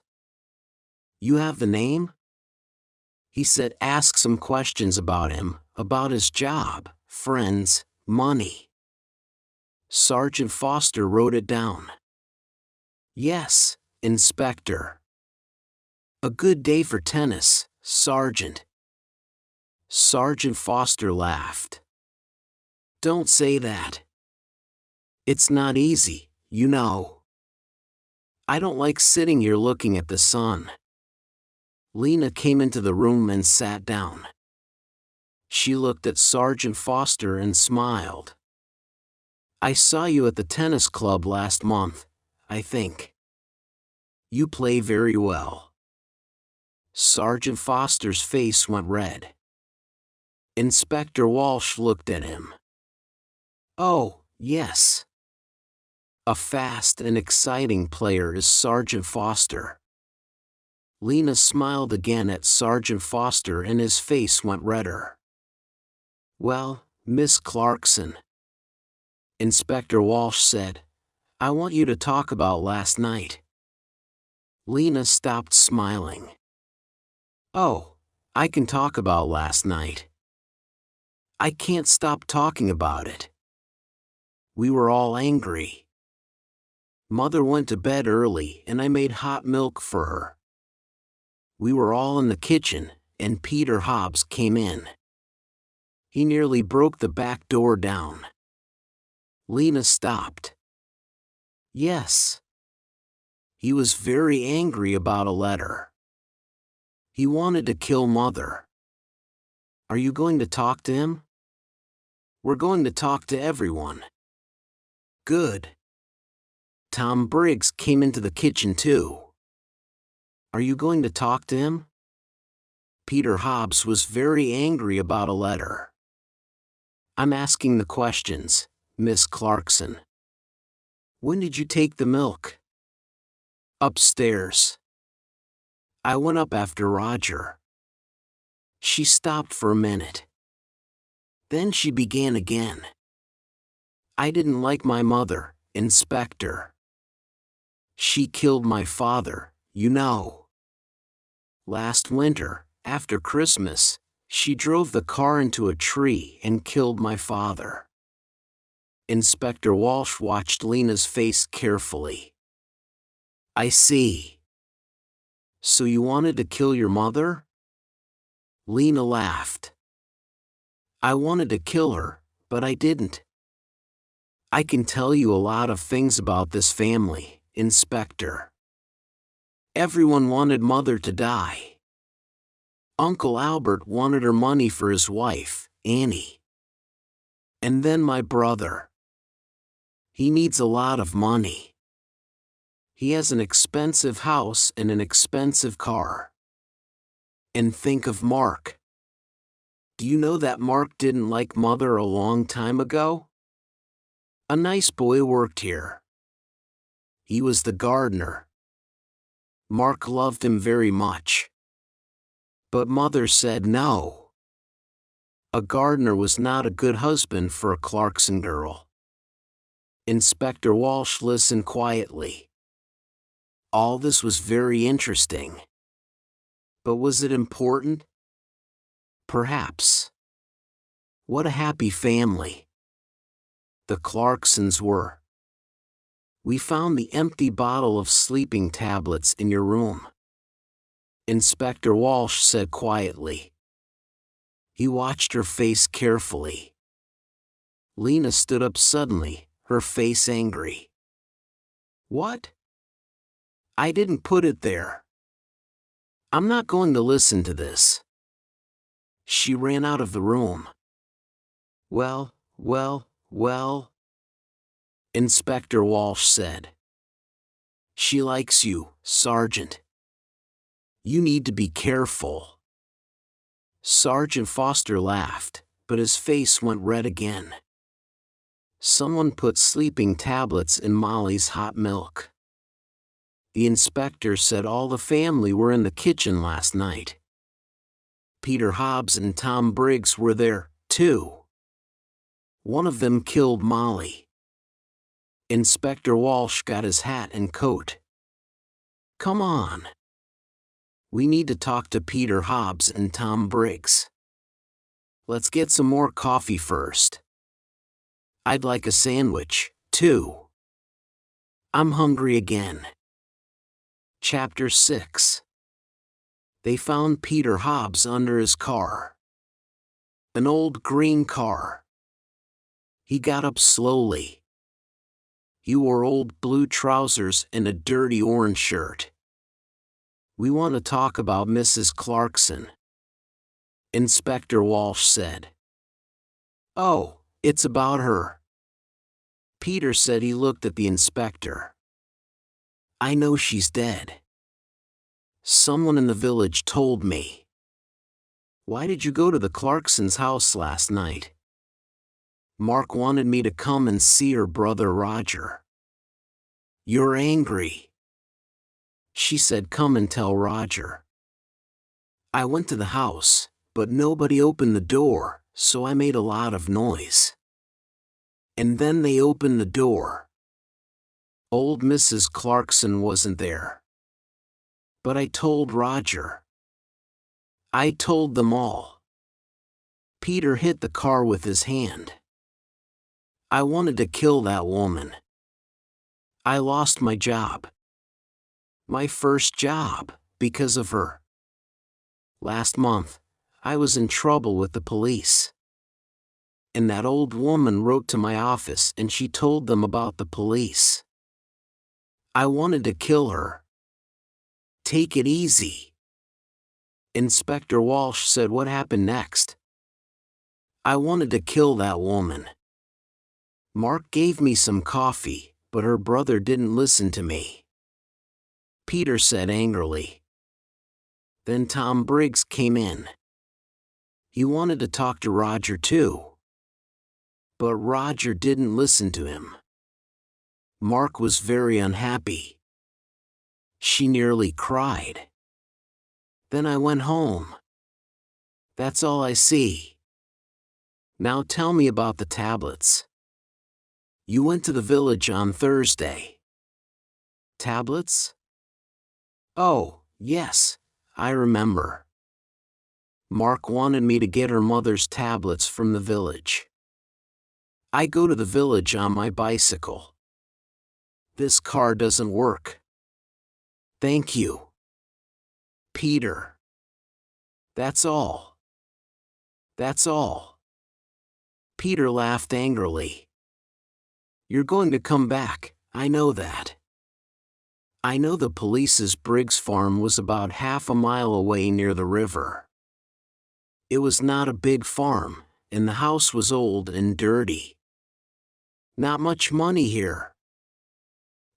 You have the name? He said ask some questions about him, about his job, friends, money. Sergeant Foster wrote it down. Yes, Inspector. A good day for tennis, Sergeant. Sergeant Foster laughed. Don't say that. It's not easy, I don't like sitting here looking at the sun. Lena came into the room and sat down. She looked at Sergeant Foster and smiled. I saw you at the tennis club last month, I think. You play very well. Sergeant Foster's face went red. Inspector Walsh looked at him. Oh, yes. A fast and exciting player is Sergeant Foster. Lena smiled again at Sergeant Foster and his face went redder. Well, Miss Clarkson, Inspector Walsh said, I want you to talk about last night. Lena stopped smiling. Oh, I can talk about last night. I can't stop talking about it. We were all angry. Mother went to bed early and I made hot milk for her. We were all in the kitchen, and Peter Hobbs came in. He nearly broke the back door down. Lena stopped. Yes. He was very angry about a letter. He wanted to kill Mother. Are you going to talk to him? We're going to talk to everyone. Good. Tom Briggs came into the kitchen too. Are you going to talk to him? Peter Hobbs was very angry about a letter. I'm asking the questions, Miss Clarkson. When did you take the milk? Upstairs. I went up after Roger. She stopped for a minute. Then she began again. I didn't like my mother, Inspector. She killed my father, Last winter, after Christmas, She drove the car into a tree and killed my father. Inspector Walsh watched Lena's face carefully. I see. So you wanted to kill your mother? Lena laughed. I wanted to kill her, but I didn't. I can tell you a lot of things about this family, Inspector. Everyone wanted Mother to die. Uncle Albert wanted her money for his wife, Annie. And then my brother. He needs a lot of money. He has an expensive house and an expensive car. And think of Mark. Do you know that Mark didn't like Mother a long time ago? A nice boy worked here. He was the gardener. Mark loved him very much. But Mother said no. A gardener was not a good husband for a Clarkson girl. Inspector Walsh listened quietly. All this was very interesting. But was it important? Perhaps. What a happy family. The Clarksons were. We found the empty bottle of sleeping tablets in your room, Inspector Walsh said quietly. He watched her face carefully. Lena stood up suddenly, her face angry. What? I didn't put it there. I'm not going to listen to this. She ran out of the room. Well, Inspector Walsh said. She likes you, Sergeant. You need to be careful. Sergeant Foster laughed, but his face went red again. Someone put sleeping tablets in Molly's hot milk. The inspector said all the family were in the kitchen last night. Peter Hobbs and Tom Briggs were there, too. One of them killed Molly. Inspector Walsh got his hat and coat. Come on. We need to talk to Peter Hobbs and Tom Briggs. Let's get some more coffee first. I'd like a sandwich, too. I'm hungry again. Chapter 6. They found Peter Hobbs under his car. An old green car. He got up slowly. He wore old blue trousers and a dirty orange shirt. We want to talk about Mrs. Clarkson, Inspector Walsh said. Oh, it's about her. Peter said. He looked at the inspector. I know she's dead. Someone in the village told me. Why did you go to the Clarksons' house last night? Mark wanted me to come and see her brother Roger. You're angry. She said come and tell Roger. I went to the house, but nobody opened the door, so I made a lot of noise. And then they opened the door. Old Mrs. Clarkson wasn't there. But I told Roger. I told them all. Peter hit the car with his hand. I wanted to kill that woman. I lost my job. My first job, because of her. Last month, I was in trouble with the police. And that old woman wrote to my office and she told them about the police. I wanted to kill her. Take it easy. Inspector Walsh said. What happened next? I wanted to kill that woman. Mark gave me some coffee, but her brother didn't listen to me. Peter said angrily. Then Tom Briggs came in. He wanted to talk to Roger too. But Roger didn't listen to him. Mark was very unhappy. She nearly cried. Then I went home. That's all I see. Now tell me about the tablets. You went to the village on Thursday. Tablets? Oh, yes, I remember. Mark wanted me to get her mother's tablets from the village. I go to the village on my bicycle. This car doesn't work. Thank you, Peter. That's all. That's all. Peter laughed angrily. You're going to come back, I know that. I know the police's Briggs farm was about half a mile away near the river. It was not a big farm, and the house was old and dirty. Not much money here.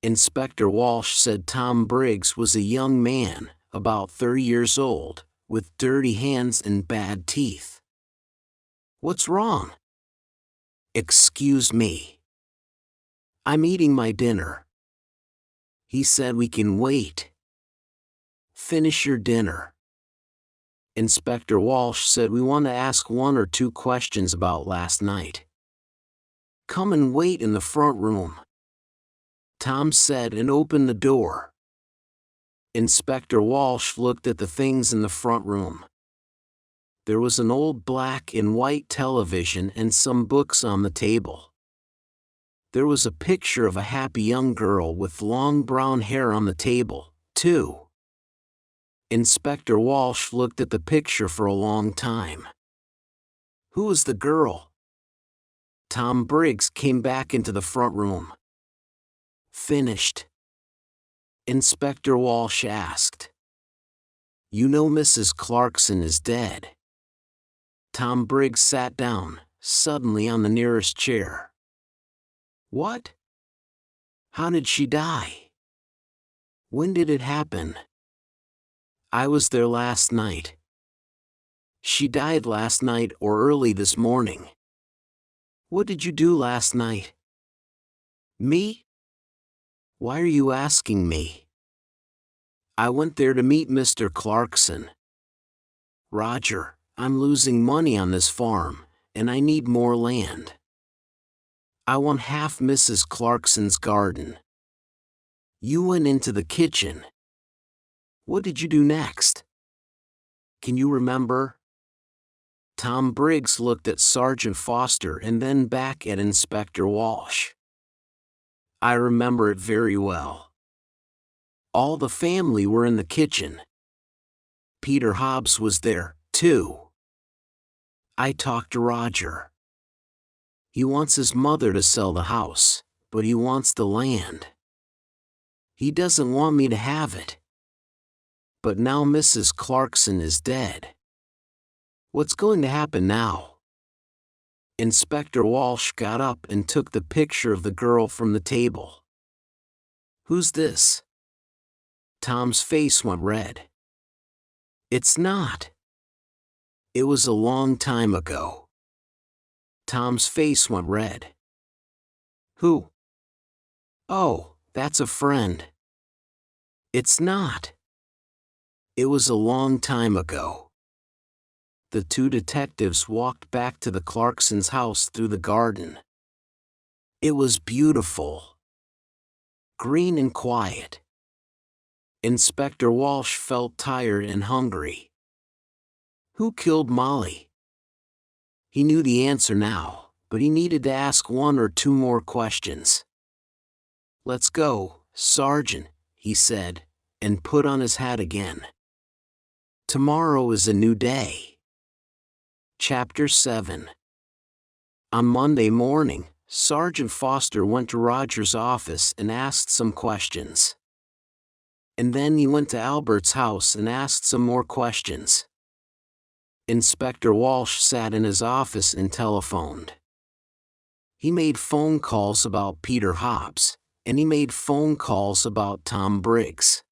Inspector Walsh said Tom Briggs was a young man, about 30 years old, with dirty hands and bad teeth. What's wrong? Excuse me. I'm eating my dinner. He said we can wait. Finish your dinner. Inspector Walsh said we want to ask 1 or 2 questions about last night. Come and wait in the front room, Tom said and opened the door. Inspector Walsh looked at the things in the front room. There was an old black and white television and some books on the table. There was a picture of a happy young girl with long brown hair on the table, too. Inspector Walsh looked at the picture for a long time. Who was the girl? Tom Briggs came back into the front room. Finished? Inspector Walsh asked. You know Mrs. Clarkson is dead. Tom Briggs sat down, suddenly on the nearest chair. What? How did she die? When did it happen? I was there last night. She died last night or early this morning. What did you do last night? Me? Why are you asking me? I went there to meet Mr. Clarkson. Roger, I'm losing money on this farm, and I need more land. I want half Mrs. Clarkson's garden. You went into the kitchen. What did you do next? Can you remember? Tom Briggs looked at Sergeant Foster and then back at Inspector Walsh. I remember it very well. All the family were in the kitchen. Peter Hobbs was there, too. I talked to Roger. He wants his mother to sell the house, but he wants the land. He doesn't want me to have it. But now Mrs. Clarkson is dead. What's going to happen now? Inspector Walsh got up and took the picture of the girl from the table. Who's this? Tom's face went red. It's not. It was a long time ago. Tom's face went red. Who? Oh, that's a friend. It's not. It was a long time ago. The 2 detectives walked back to the Clarksons' house through the garden. It was beautiful. Green and quiet. Inspector Walsh felt tired and hungry. Who killed Molly? He knew the answer now, but he needed to ask 1 or 2 more questions. Let's go, Sergeant, he said, and put on his hat again. Tomorrow is a new day. Chapter 7. On Monday morning, Sergeant Foster went to Roger's office and asked some questions. And then he went to Albert's house and asked some more questions. Inspector Walsh sat in his office and telephoned. He made phone calls about Peter Hobbs, and he made phone calls about Tom Briggs.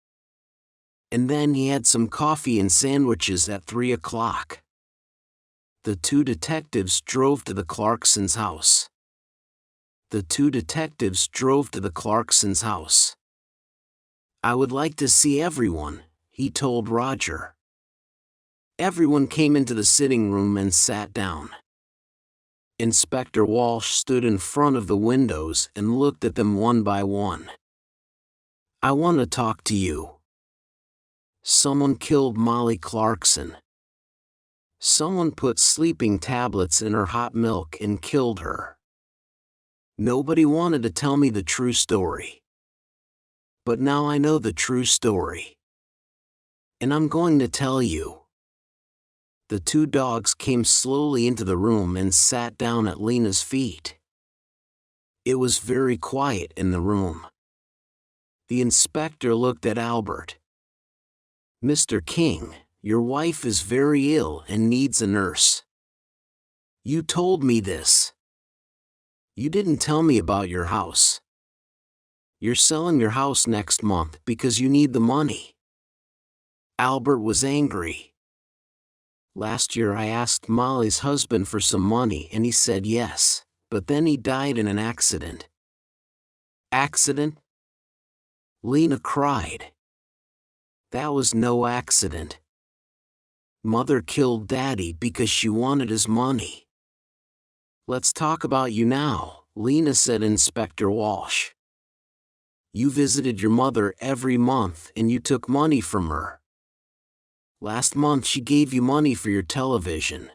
And then he had some coffee and sandwiches at 3 o'clock. The 2 detectives drove to the Clarksons' house. The 2 detectives drove to the Clarksons' house. I would like to see everyone, he told Roger. Everyone came into the sitting room and sat down. Inspector Walsh stood in front of the windows and looked at them one by one. I want to talk to you. Someone killed Molly Clarkson. Someone put sleeping tablets in her hot milk and killed her. Nobody wanted to tell me the true story. But now I know the true story. And I'm going to tell you. The two dogs came slowly into the room and sat down at Lena's feet. It was very quiet in the room. The inspector looked at Albert. "Mr. King, your wife is very ill and needs a nurse. You told me this. You didn't tell me about your house. You're selling your house next month because you need the money." Albert was angry. "Last year I asked Molly's husband for some money and he said yes, but then he died in an accident." "Accident?" Lena cried. "That was no accident. Mother killed Daddy because she wanted his money." "Let's talk about you now," Lena said. "Inspector Walsh. You visited your mother every month and you took money from her. Last month she gave you money for your television.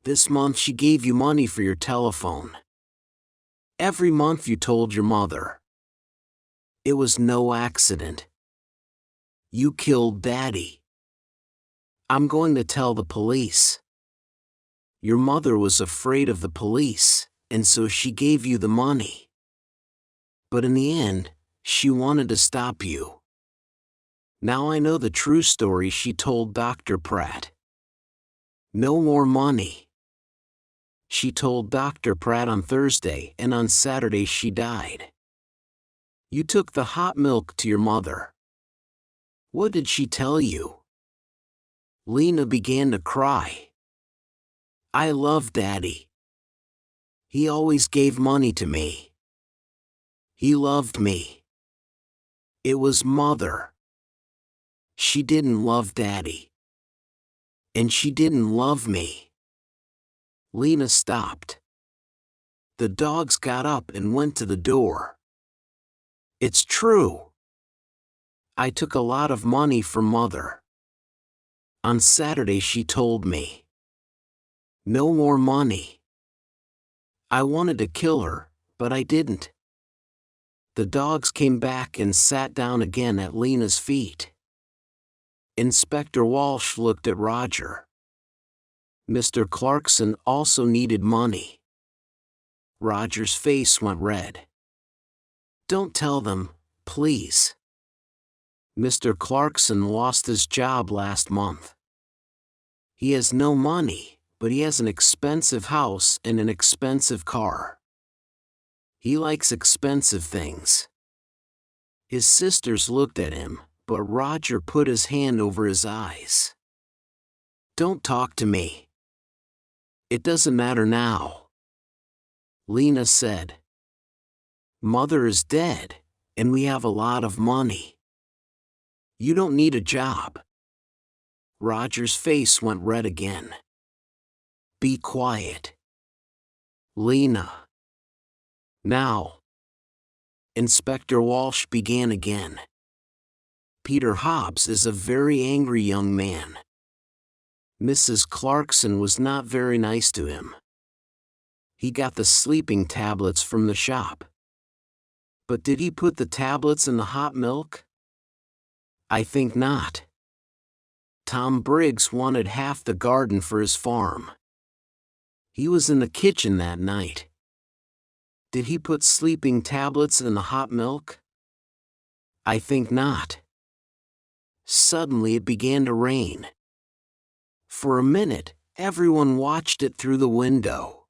This month she gave you money for your telephone. Every month you told your mother. It was no accident. You killed Daddy. I'm going to tell the police. Your mother was afraid of the police, and so she gave you the money. But in the end, she wanted to stop you. Now I know the true story," she told Dr. Pratt. "No more money." She told Dr. Pratt on Thursday, and on Saturday she died. "You took the hot milk to your mother. What did she tell you?" Lena began to cry. "I love Daddy. He always gave money to me. He loved me. It was Mother. She didn't love Daddy. And she didn't love me." Lena stopped. The dogs got up and went to the door. "It's true. I took a lot of money from Mother. On Saturday she told me. No more money. I wanted to kill her, but I didn't." The dogs came back and sat down again at Lena's feet. Inspector Walsh looked at Roger. Mr. Clarkson also needed money. Roger's face went red. "Don't tell them, please. Mr. Clarkson lost his job last month. He has no money, but he has an expensive house and an expensive car. He likes expensive things." His sisters looked at him, but Roger put his hand over his eyes. "Don't talk to me. It doesn't matter now," Lena said. "Mother is dead, and we have a lot of money. You don't need a job." Roger's face went red again. "Be quiet, Lena. Now." Inspector Walsh began again. "Peter Hobbs is a very angry young man. Mrs. Clarkson was not very nice to him. He got the sleeping tablets from the shop. But did he put the tablets in the hot milk? I think not. Tom Briggs wanted half the garden for his farm. He was in the kitchen that night. Did he put sleeping tablets in the hot milk? I think not." Suddenly it began to rain. For a minute, everyone watched it through the window.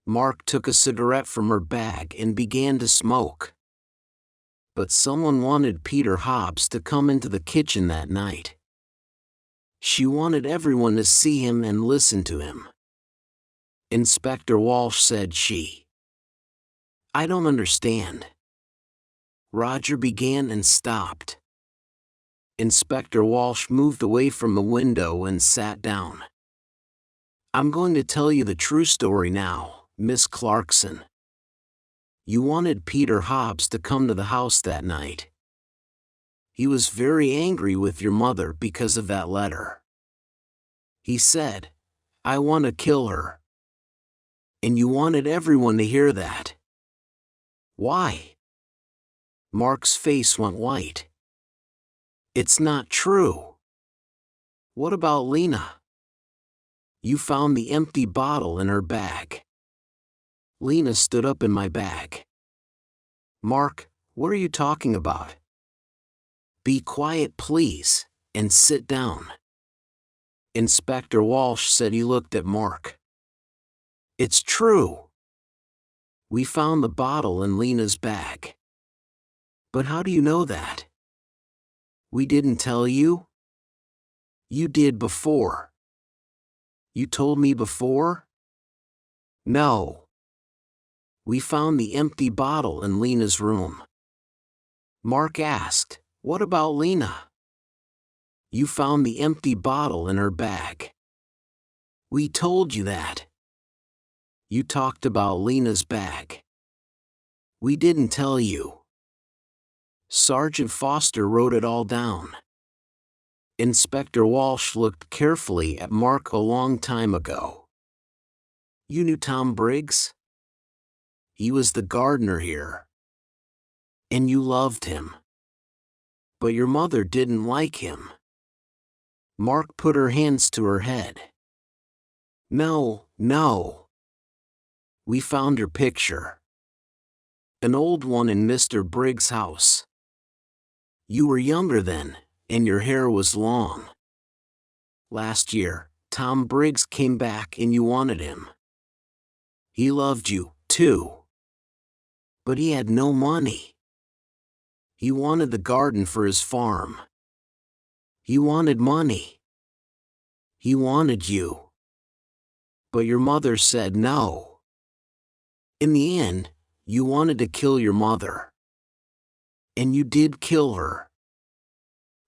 Mark took a cigarette from her bag and began to smoke. But someone wanted Peter Hobbs to come into the kitchen that night. She wanted everyone to see him and listen to him. Inspector Walsh said she. "I don't understand." Roger began and stopped. Inspector Walsh moved away from the window and sat down. "I'm going to tell you the true story now, Miss Clarkson. You wanted Peter Hobbs to come to the house that night. He was very angry with your mother because of that letter. He said, "I want to kill her." And you wanted everyone to hear that. Why? Mark's face went white. It's not true. What about Lena? You found the empty bottle in her bag. Lena stood up in my bag. Mark, what are you talking about? Be quiet, please, and sit down. Inspector Walsh said he looked at Mark. It's true. We found the bottle in Lena's bag. But how do you know that? We didn't tell you? You did before. You told me before? No. We found the empty bottle in Lena's room. Mark asked, "What about Lena?" You found the empty bottle in her bag. We told you that. You talked about Lena's bag. We didn't tell you. Sergeant Foster wrote it all down. Inspector Walsh looked carefully at Mark a long time ago. You knew Tom Briggs? He was the gardener here. And you loved him. But your mother didn't like him. Mark put her hands to her head. No, no. We found your picture. An old one in Mr. Briggs' house. You were younger then, and your hair was long. Last year, Tom Briggs came back and you wanted him. He loved you, too. But he had no money. He wanted the garden for his farm. He wanted money. He wanted you. But your mother said no. In the end, you wanted to kill your mother. And you did kill her.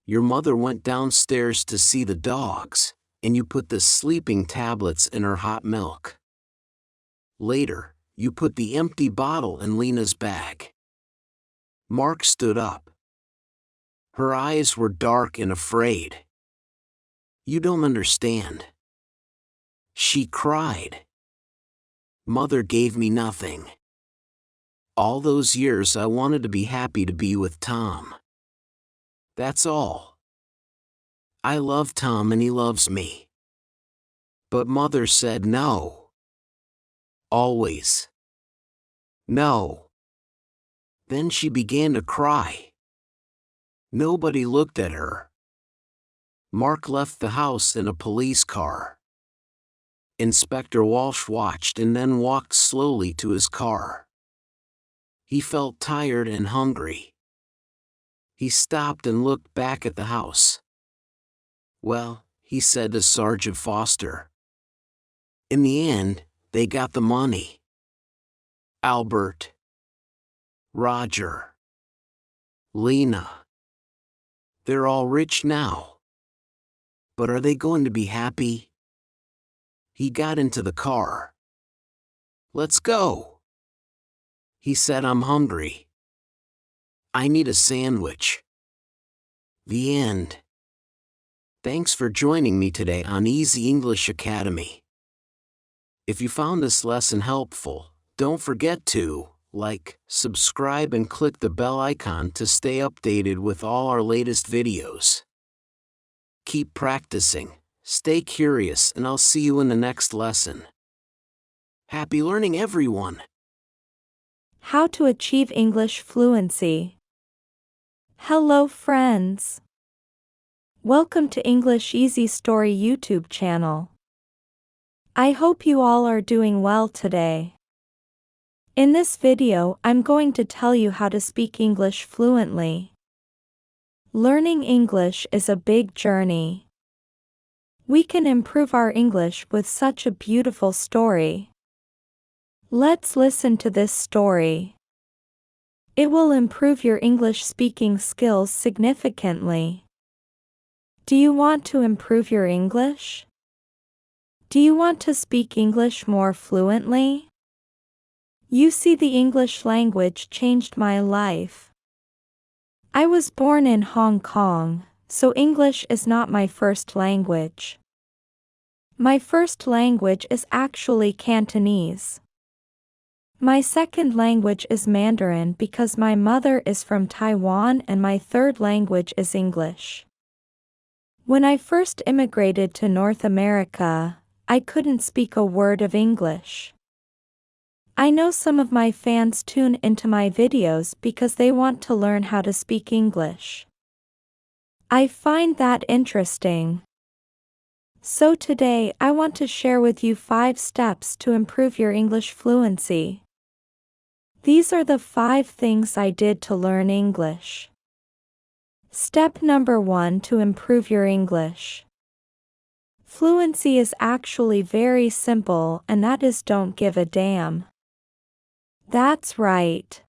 Your mother went downstairs to see the dogs, and you put the sleeping tablets in her hot milk. Later, you put the empty bottle in Lena's bag. Mark stood up. Her eyes were dark and afraid. You don't understand. She cried. Mother gave me nothing. All those years I wanted to be happy to be with Tom. That's all. I love Tom and he loves me. But Mother said no. Always. No. Then she began to cry. Nobody looked at her. Mark left the house in a police car. Inspector Walsh watched and then walked slowly to his car. He felt tired and hungry. He stopped and looked back at the house. Well, he said to Sergeant Foster. In the end, they got the money. Albert. Roger. Lena. They're all rich now. But are they going to be happy? He got into the car. Let's go. He said, I'm hungry. I need a sandwich. The end. Thanks for joining me today on Easy English Academy. If you found this lesson helpful, don't forget to like, subscribe and click the bell icon to stay updated with all our latest videos. Keep practicing, stay curious, and I'll see you in the next lesson. Happy learning, everyone! How to achieve English fluency. Hello friends! Welcome to English Easy Story YouTube channel. I hope you all are doing well today. In this video, I'm going to tell you how to speak English fluently. Learning English is a big journey. We can improve our English with such a beautiful story. Let's listen to this story. It will improve your English speaking skills significantly. Do you want to improve your English? Do you want to speak English more fluently? You see, the English language changed my life. I was born in Hong Kong, so English is not my first language. My first language is actually Cantonese. My second language is Mandarin because my mother is from Taiwan, and my third language is English. When I first immigrated to North America, I couldn't speak a word of English. I know some of my fans tune into my videos because they want to learn how to speak English. I find that interesting. So today I want to share with you 5 steps to improve your English fluency. These are the 5 things I did to learn English. Step number 1 to improve your English. Fluency is actually very simple, and that is don't give a damn. That's right.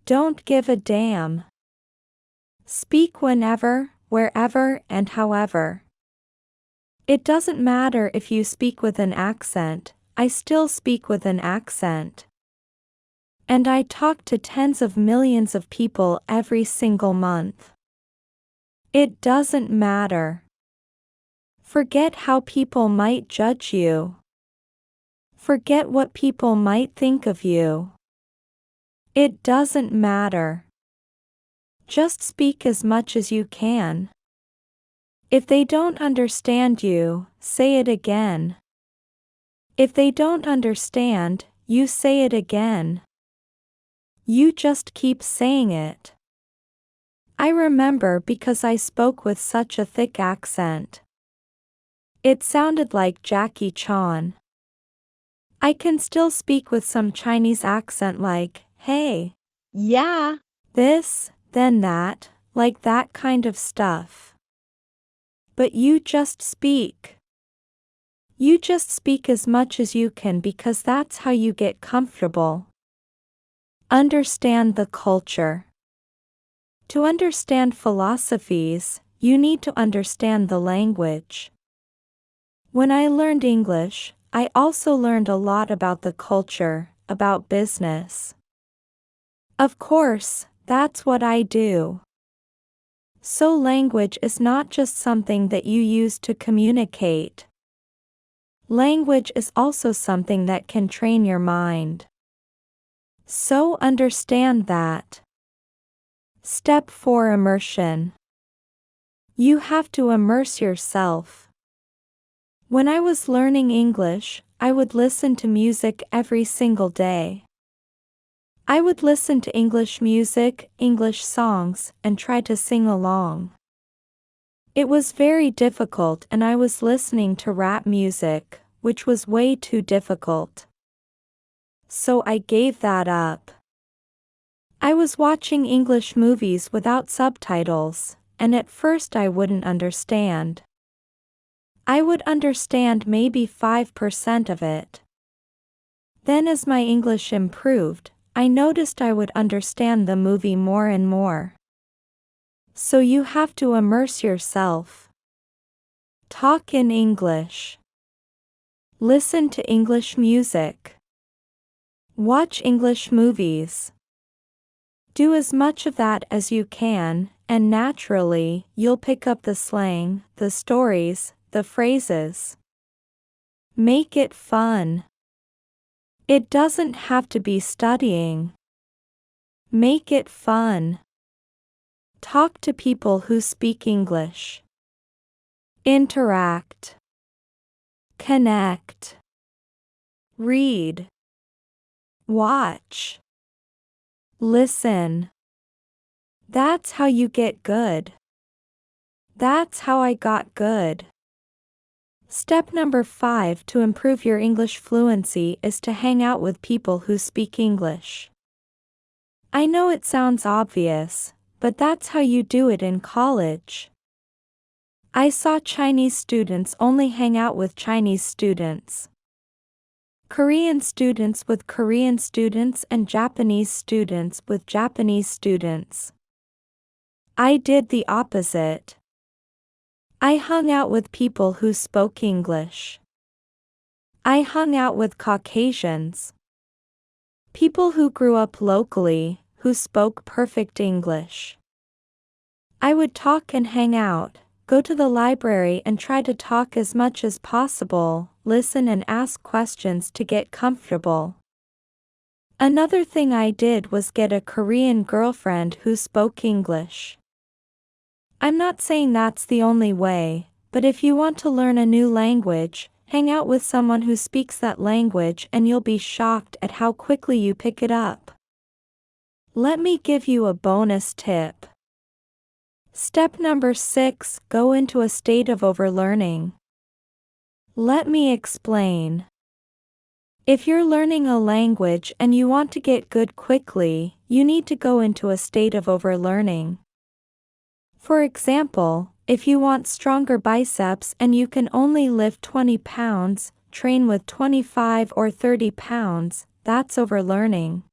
Don't give a damn. Speak whenever, wherever, and however. It doesn't matter if you speak with an accent, I still speak with an accent. And I talk to tens of millions of people every single month. It doesn't matter. Forget how people might judge you. Forget what people might think of you. It doesn't matter. Just speak as much as you can. If they don't understand you, say it again. If they don't understand, you say it again. You just keep saying it. I remember because I spoke with such a thick accent. It sounded like Jackie Chan. I can still speak with some Chinese accent like, hey, yeah, this, then that, like that kind of stuff. But you just speak. You just speak as much as you can because that's how you get comfortable. Understand the culture. To understand philosophies, you need to understand the language. When I learned English, I also learned a lot about the culture, about business. Of course, that's what I do. So language is not just something that you use to communicate. Language is also something that can train your mind. So understand that. Step 4: Immersion. You have to immerse yourself. When I was learning English, I would listen to music every single day. I would listen to English music, English songs, and try to sing along. It was very difficult, and I was listening to rap music, which was way too difficult. So I gave that up. I was watching English movies without subtitles, and at first I wouldn't understand. I would understand maybe 5% of it. Then as my English improved, I noticed I would understand the movie more and more. So you have to immerse yourself. Talk in English. Listen to English music. Watch English movies. Do as much of that as you can, and naturally, you'll pick up the slang, the stories, the phrases. Make it fun. It doesn't have to be studying. Make it fun. Talk to people who speak English. Interact. Connect. Read. Watch. Listen. That's how you get good. That's how I got good. Step number 5 to improve your English fluency is to hang out with people who speak English. I know it sounds obvious, but that's how you do it in college. I saw Chinese students only hang out with Chinese students. Korean students with Korean students, and Japanese students with Japanese students. I did the opposite. I hung out with people who spoke English. I hung out with Caucasians. People who grew up locally, who spoke perfect English. I would talk and hang out, Go to the library and try to talk as much as possible, listen and ask questions to get comfortable. Another thing I did was get a Korean girlfriend who spoke English. I'm not saying that's the only way, but if you want to learn a new language, hang out with someone who speaks that language and you'll be shocked at how quickly you pick it up. Let me give you a bonus tip. Step number 6, go into a state of overlearning. Let me explain. If you're learning a language and you want to get good quickly, you need to go into a state of overlearning. For example, if you want stronger biceps and you can only lift 20 pounds, train with 25 or 30 pounds, that's overlearning.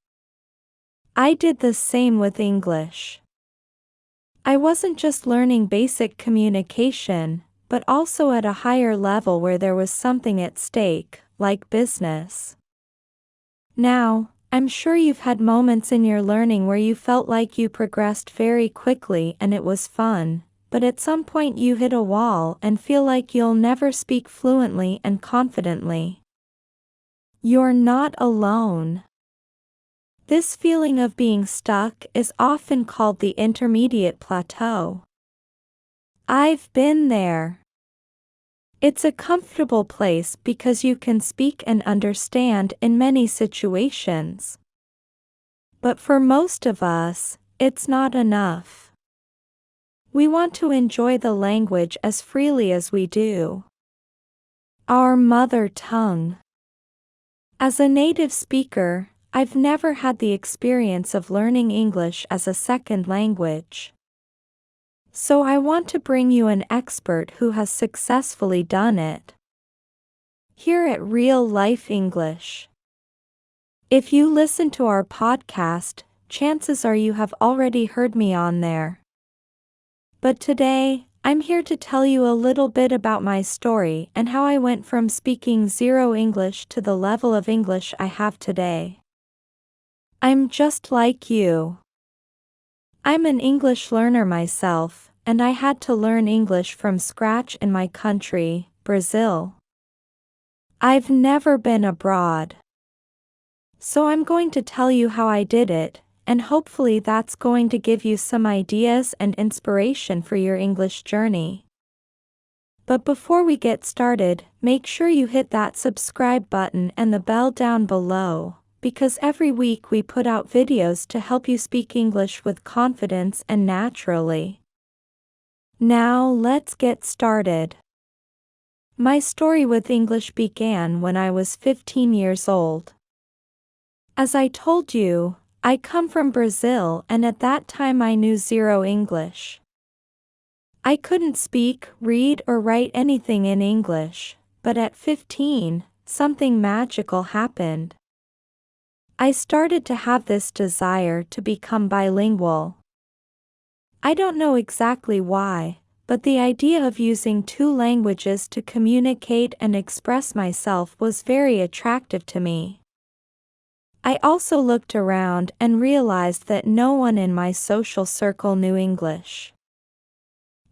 I did the same with English. I wasn't just learning basic communication, but also at a higher level where there was something at stake, like business. Now, I'm sure you've had moments in your learning where you felt like you progressed very quickly and it was fun, but at some point you hit a wall and feel like you'll never speak fluently and confidently. You're not alone. This feeling of being stuck is often called the intermediate plateau. I've been there. It's a comfortable place because you can speak and understand in many situations. But for most of us, it's not enough. We want to enjoy the language as freely as we do. Our mother tongue. As a native speaker, I've never had the experience of learning English as a second language. So I want to bring you an expert who has successfully done it. Here at Real Life English. If you listen to our podcast, chances are you have already heard me on there. But today, I'm here to tell you a little bit about my story and how I went from speaking zero English to the level of English I have today. I'm just like you. I'm an English learner myself, and I had to learn English from scratch in my country, Brazil. I've never been abroad. So I'm going to tell you how I did it, and hopefully that's going to give you some ideas and inspiration for your English journey. But before we get started, make sure you hit that subscribe button and the bell down below, because every week we put out videos to help you speak English with confidence and naturally. Now let's get started. My story with English began when I was 15 years old. As I told you, I come from Brazil and at that time I knew zero English. I couldn't speak, read or write anything in English, but at 15, something magical happened. I started to have this desire to become bilingual. I don't know exactly why, but the idea of using two languages to communicate and express myself was very attractive to me. I also looked around and realized that no one in my social circle knew English.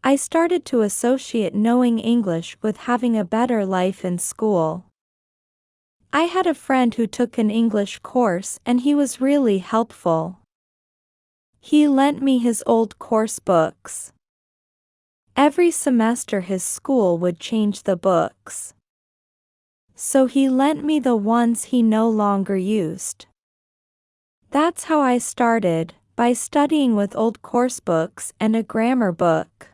I started to associate knowing English with having a better life in school. I had a friend who took an English course and he was really helpful. He lent me his old course books. Every semester his school would change the books. So he lent me the ones he no longer used. That's how I started, by studying with old course books and a grammar book.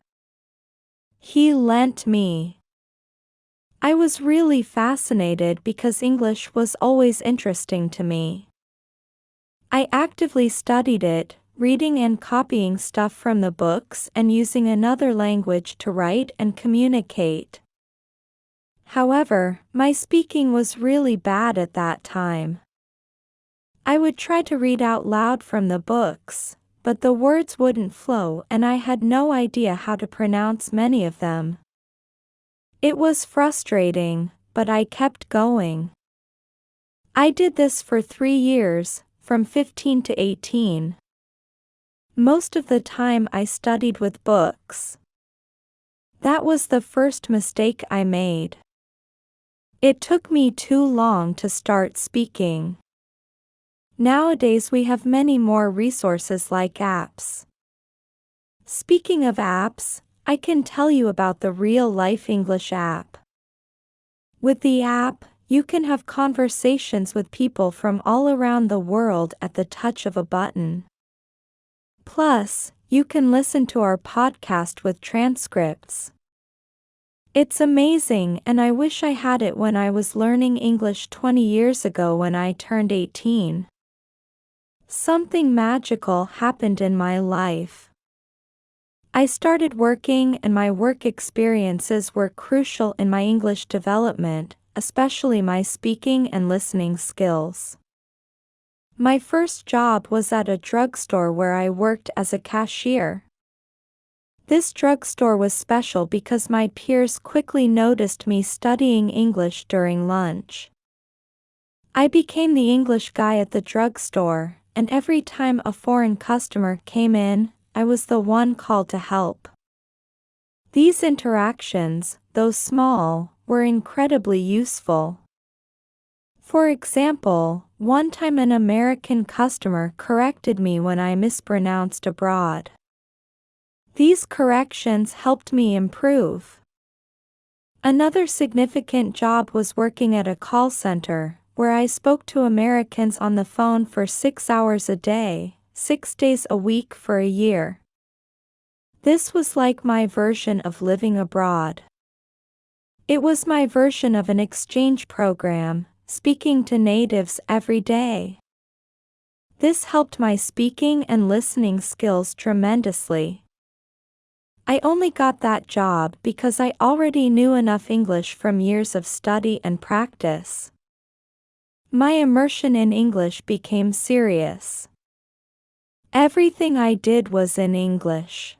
He lent me. I was really fascinated because English was always interesting to me. I actively studied it, reading and copying stuff from the books and using another language to write and communicate. However, my speaking was really bad at that time. I would try to read out loud from the books, but the words wouldn't flow and I had no idea how to pronounce many of them. It was frustrating, but I kept going. I did this for 3 years, from 15 to 18. Most of the time I studied with books. That was the first mistake I made. It took me too long to start speaking. Nowadays we have many more resources like apps. Speaking of apps, I can tell you about the Real Life English app. With the app, you can have conversations with people from all around the world at the touch of a button. Plus, you can listen to our podcast with transcripts. It's amazing, and I wish I had it when I was learning English 20 years ago when I turned 18. Something magical happened in my life. I started working, and my work experiences were crucial in my English development, especially my speaking and listening skills. My first job was at a drugstore where I worked as a cashier. This drugstore was special because my peers quickly noticed me studying English during lunch. I became the English guy at the drugstore, and every time a foreign customer came in, I was the one called to help. These interactions, though small, were incredibly useful. For example, one time an American customer corrected me when I mispronounced abroad. These corrections helped me improve. Another significant job was working at a call center, where I spoke to Americans on the phone for 6 hours a day, 6 days a week for a year. This was like my version of living abroad. It was my version of an exchange program, speaking to natives every day. This helped my speaking and listening skills tremendously. I only got that job because I already knew enough English from years of study and practice. My immersion in English became serious. Everything I did was in English.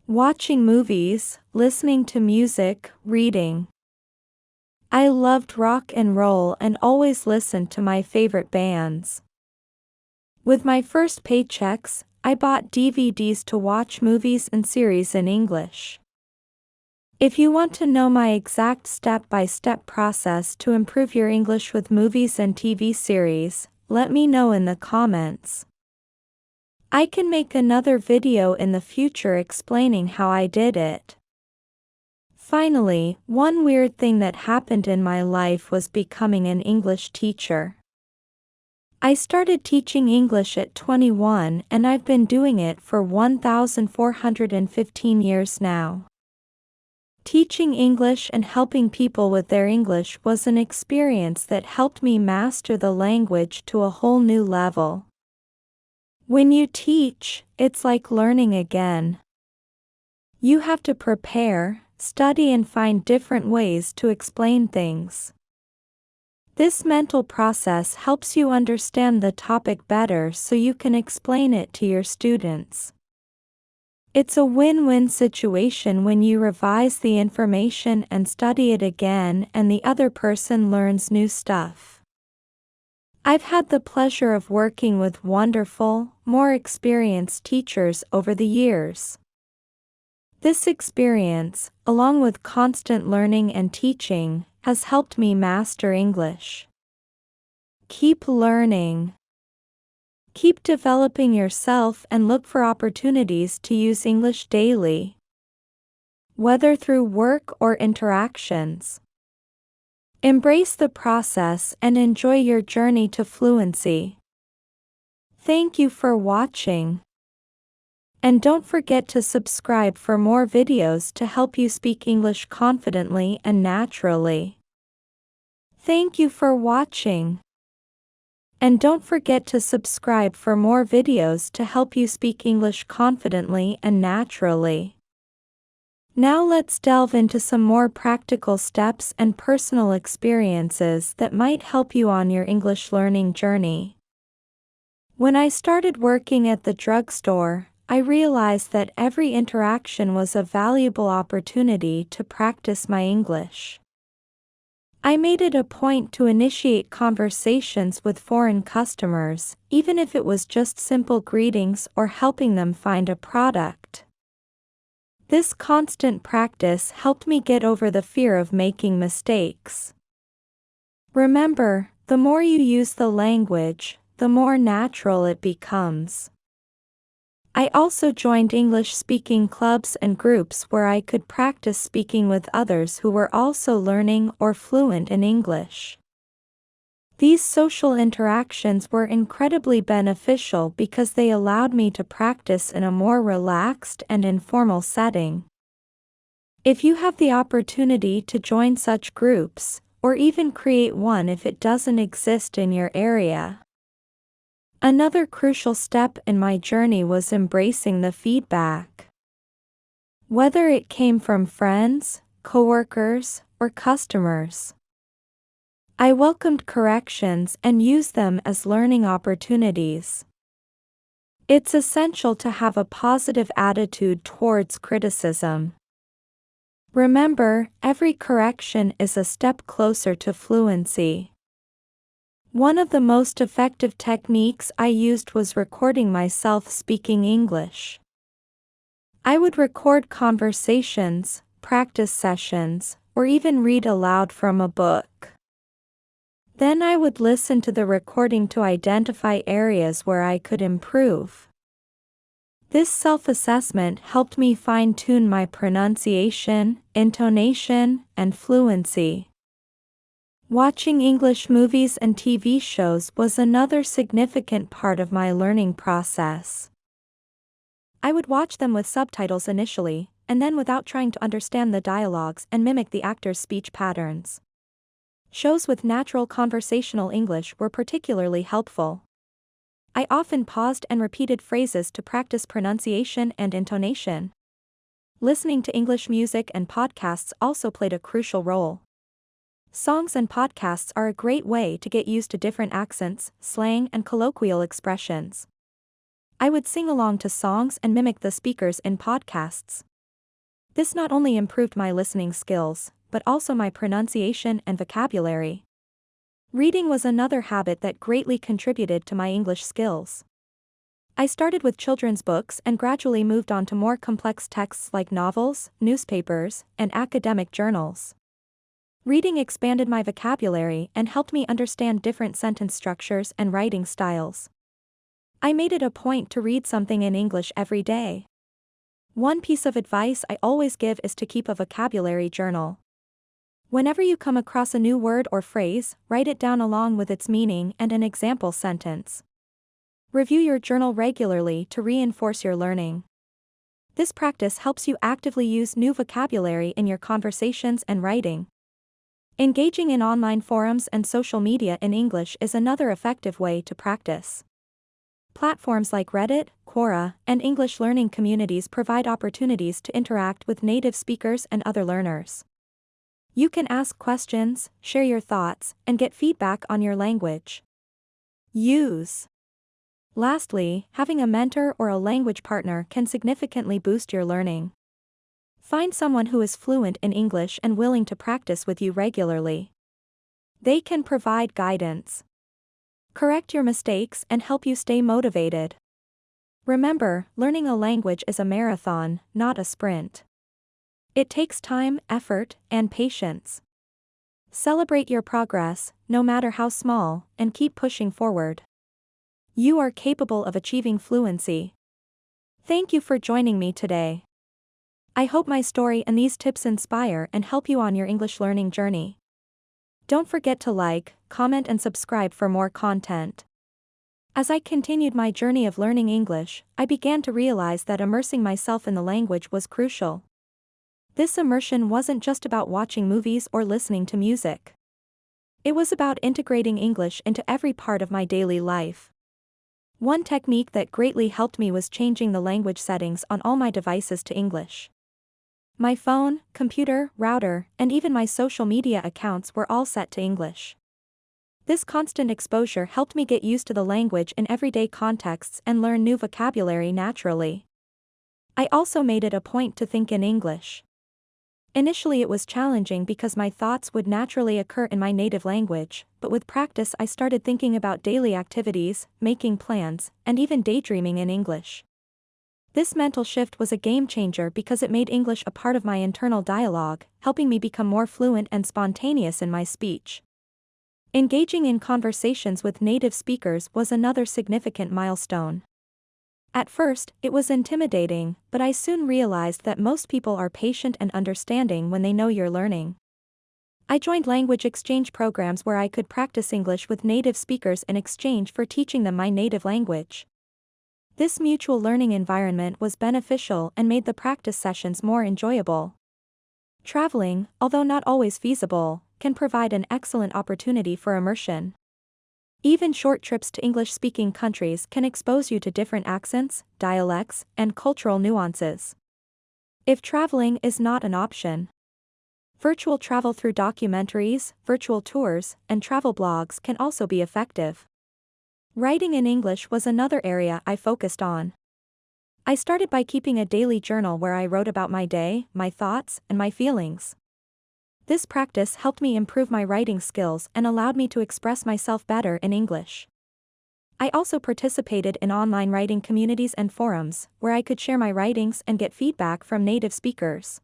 Watching movies, listening to music, reading. I loved rock and roll and always listened to my favorite bands. With my first paychecks, I bought DVDs to watch movies and series in English. If you want to know my exact step-by-step process to improve your English with movies and TV series, let me know in the comments. I can make another video in the future explaining how I did it. Finally, one weird thing that happened in my life was becoming an English teacher. I started teaching English at 21 and I've been doing it for 1,415 years now. Teaching English and helping people with their English was an experience that helped me master the language to a whole new level. When you teach, it's like learning again. You have to prepare, study and find different ways to explain things. This mental process helps you understand the topic better so you can explain it to your students. It's a win-win situation when you revise the information and study it again and the other person learns new stuff. I've had the pleasure of working with wonderful, more experienced teachers over the years. This experience, along with constant learning and teaching, has helped me master English. Keep learning. Keep developing yourself and look for opportunities to use English daily, whether through work or interactions. Embrace the process and enjoy your journey to fluency. Thank you for watching. And don't forget to subscribe for more videos to help you speak English confidently and naturally. Thank you for watching. And don't forget to subscribe for more videos to help you speak English confidently and naturally. Now let's delve into some more practical steps and personal experiences that might help you on your English learning journey. When I started working at the drugstore, I realized that every interaction was a valuable opportunity to practice my English. I made it a point to initiate conversations with foreign customers, even if it was just simple greetings or helping them find a product. This constant practice helped me get over the fear of making mistakes. Remember, the more you use the language, the more natural it becomes. I also joined English-speaking clubs and groups where I could practice speaking with others who were also learning or fluent in English. These social interactions were incredibly beneficial because they allowed me to practice in a more relaxed and informal setting. If you have the opportunity to join such groups, or even create one if it doesn't exist in your area. Another crucial step in my journey was embracing the feedback. Whether it came from friends, coworkers, or customers, I welcomed corrections and used them as learning opportunities. It's essential to have a positive attitude towards criticism. Remember, every correction is a step closer to fluency. One of the most effective techniques I used was recording myself speaking English. I would record conversations, practice sessions, or even read aloud from a book. Then I would listen to the recording to identify areas where I could improve. This self-assessment helped me fine-tune my pronunciation, intonation, and fluency. Watching English movies and TV shows was another significant part of my learning process. I would watch them with subtitles initially, and then without trying to understand the dialogues and mimic the actors' speech patterns. Shows with natural conversational English were particularly helpful. I often paused and repeated phrases to practice pronunciation and intonation. Listening to English music and podcasts also played a crucial role. Songs and podcasts are a great way to get used to different accents, slang, and colloquial expressions. I would sing along to songs and mimic the speakers in podcasts. This not only improved my listening skills, but also my pronunciation and vocabulary. Reading was another habit that greatly contributed to my English skills. I started with children's books and gradually moved on to more complex texts like novels, newspapers, and academic journals. Reading expanded my vocabulary and helped me understand different sentence structures and writing styles. I made it a point to read something in English every day. One piece of advice I always give is to keep a vocabulary journal. Whenever you come across a new word or phrase, write it down along with its meaning and an example sentence. Review your journal regularly to reinforce your learning. This practice helps you actively use new vocabulary in your conversations and writing. Engaging in online forums and social media in English is another effective way to practice. Platforms like Reddit, Quora, and English learning communities provide opportunities to interact with native speakers and other learners. You can ask questions, share your thoughts, and get feedback on your language. Use. Lastly, having a mentor or a language partner can significantly boost your learning. Find someone who is fluent in English and willing to practice with you regularly. They can provide guidance, correct your mistakes, and help you stay motivated. Remember, learning a language is a marathon, not a sprint. It takes time, effort, and patience. Celebrate your progress, no matter how small, and keep pushing forward. You are capable of achieving fluency. Thank you for joining me today. I hope my story and these tips inspire and help you on your English learning journey. Don't forget to like, comment, and subscribe for more content. As I continued my journey of learning English, I began to realize that immersing myself in the language was crucial. This immersion wasn't just about watching movies or listening to music. It was about integrating English into every part of my daily life. One technique that greatly helped me was changing the language settings on all my devices to English. My phone, computer, router, and even my social media accounts were all set to English. This constant exposure helped me get used to the language in everyday contexts and learn new vocabulary naturally. I also made it a point to think in English. Initially it was challenging because my thoughts would naturally occur in my native language, but with practice I started thinking about daily activities, making plans, and even daydreaming in English. This mental shift was a game changer because it made English a part of my internal dialogue, helping me become more fluent and spontaneous in my speech. Engaging in conversations with native speakers was another significant milestone. At first, it was intimidating, but I soon realized that most people are patient and understanding when they know you're learning. I joined language exchange programs where I could practice English with native speakers in exchange for teaching them my native language. This mutual learning environment was beneficial and made the practice sessions more enjoyable. Traveling, although not always feasible, can provide an excellent opportunity for immersion. Even short trips to English-speaking countries can expose you to different accents, dialects, and cultural nuances. If traveling is not an option, virtual travel through documentaries, virtual tours, and travel blogs can also be effective. Writing in English was another area I focused on. I started by keeping a daily journal where I wrote about my day, my thoughts, and my feelings. This practice helped me improve my writing skills and allowed me to express myself better in English. I also participated in online writing communities and forums, where I could share my writings and get feedback from native speakers.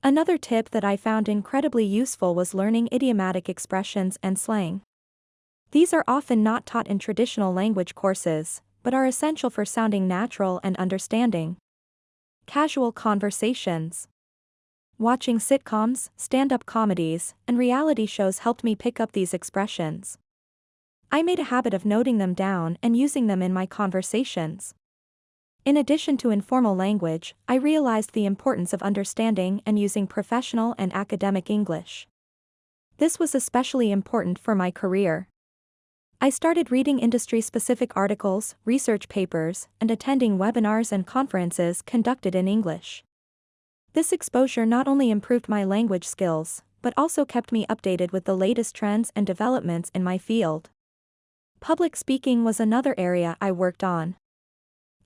Another tip that I found incredibly useful was learning idiomatic expressions and slang. These are often not taught in traditional language courses, but are essential for sounding natural and understanding. Casual conversations. Watching sitcoms, stand-up comedies, and reality shows helped me pick up these expressions. I made a habit of noting them down and using them in my conversations. In addition to informal language, I realized the importance of understanding and using professional and academic English. This was especially important for my career. I started reading industry-specific articles, research papers, and attending webinars and conferences conducted in English. This exposure not only improved my language skills, but also kept me updated with the latest trends and developments in my field. Public speaking was another area I worked on.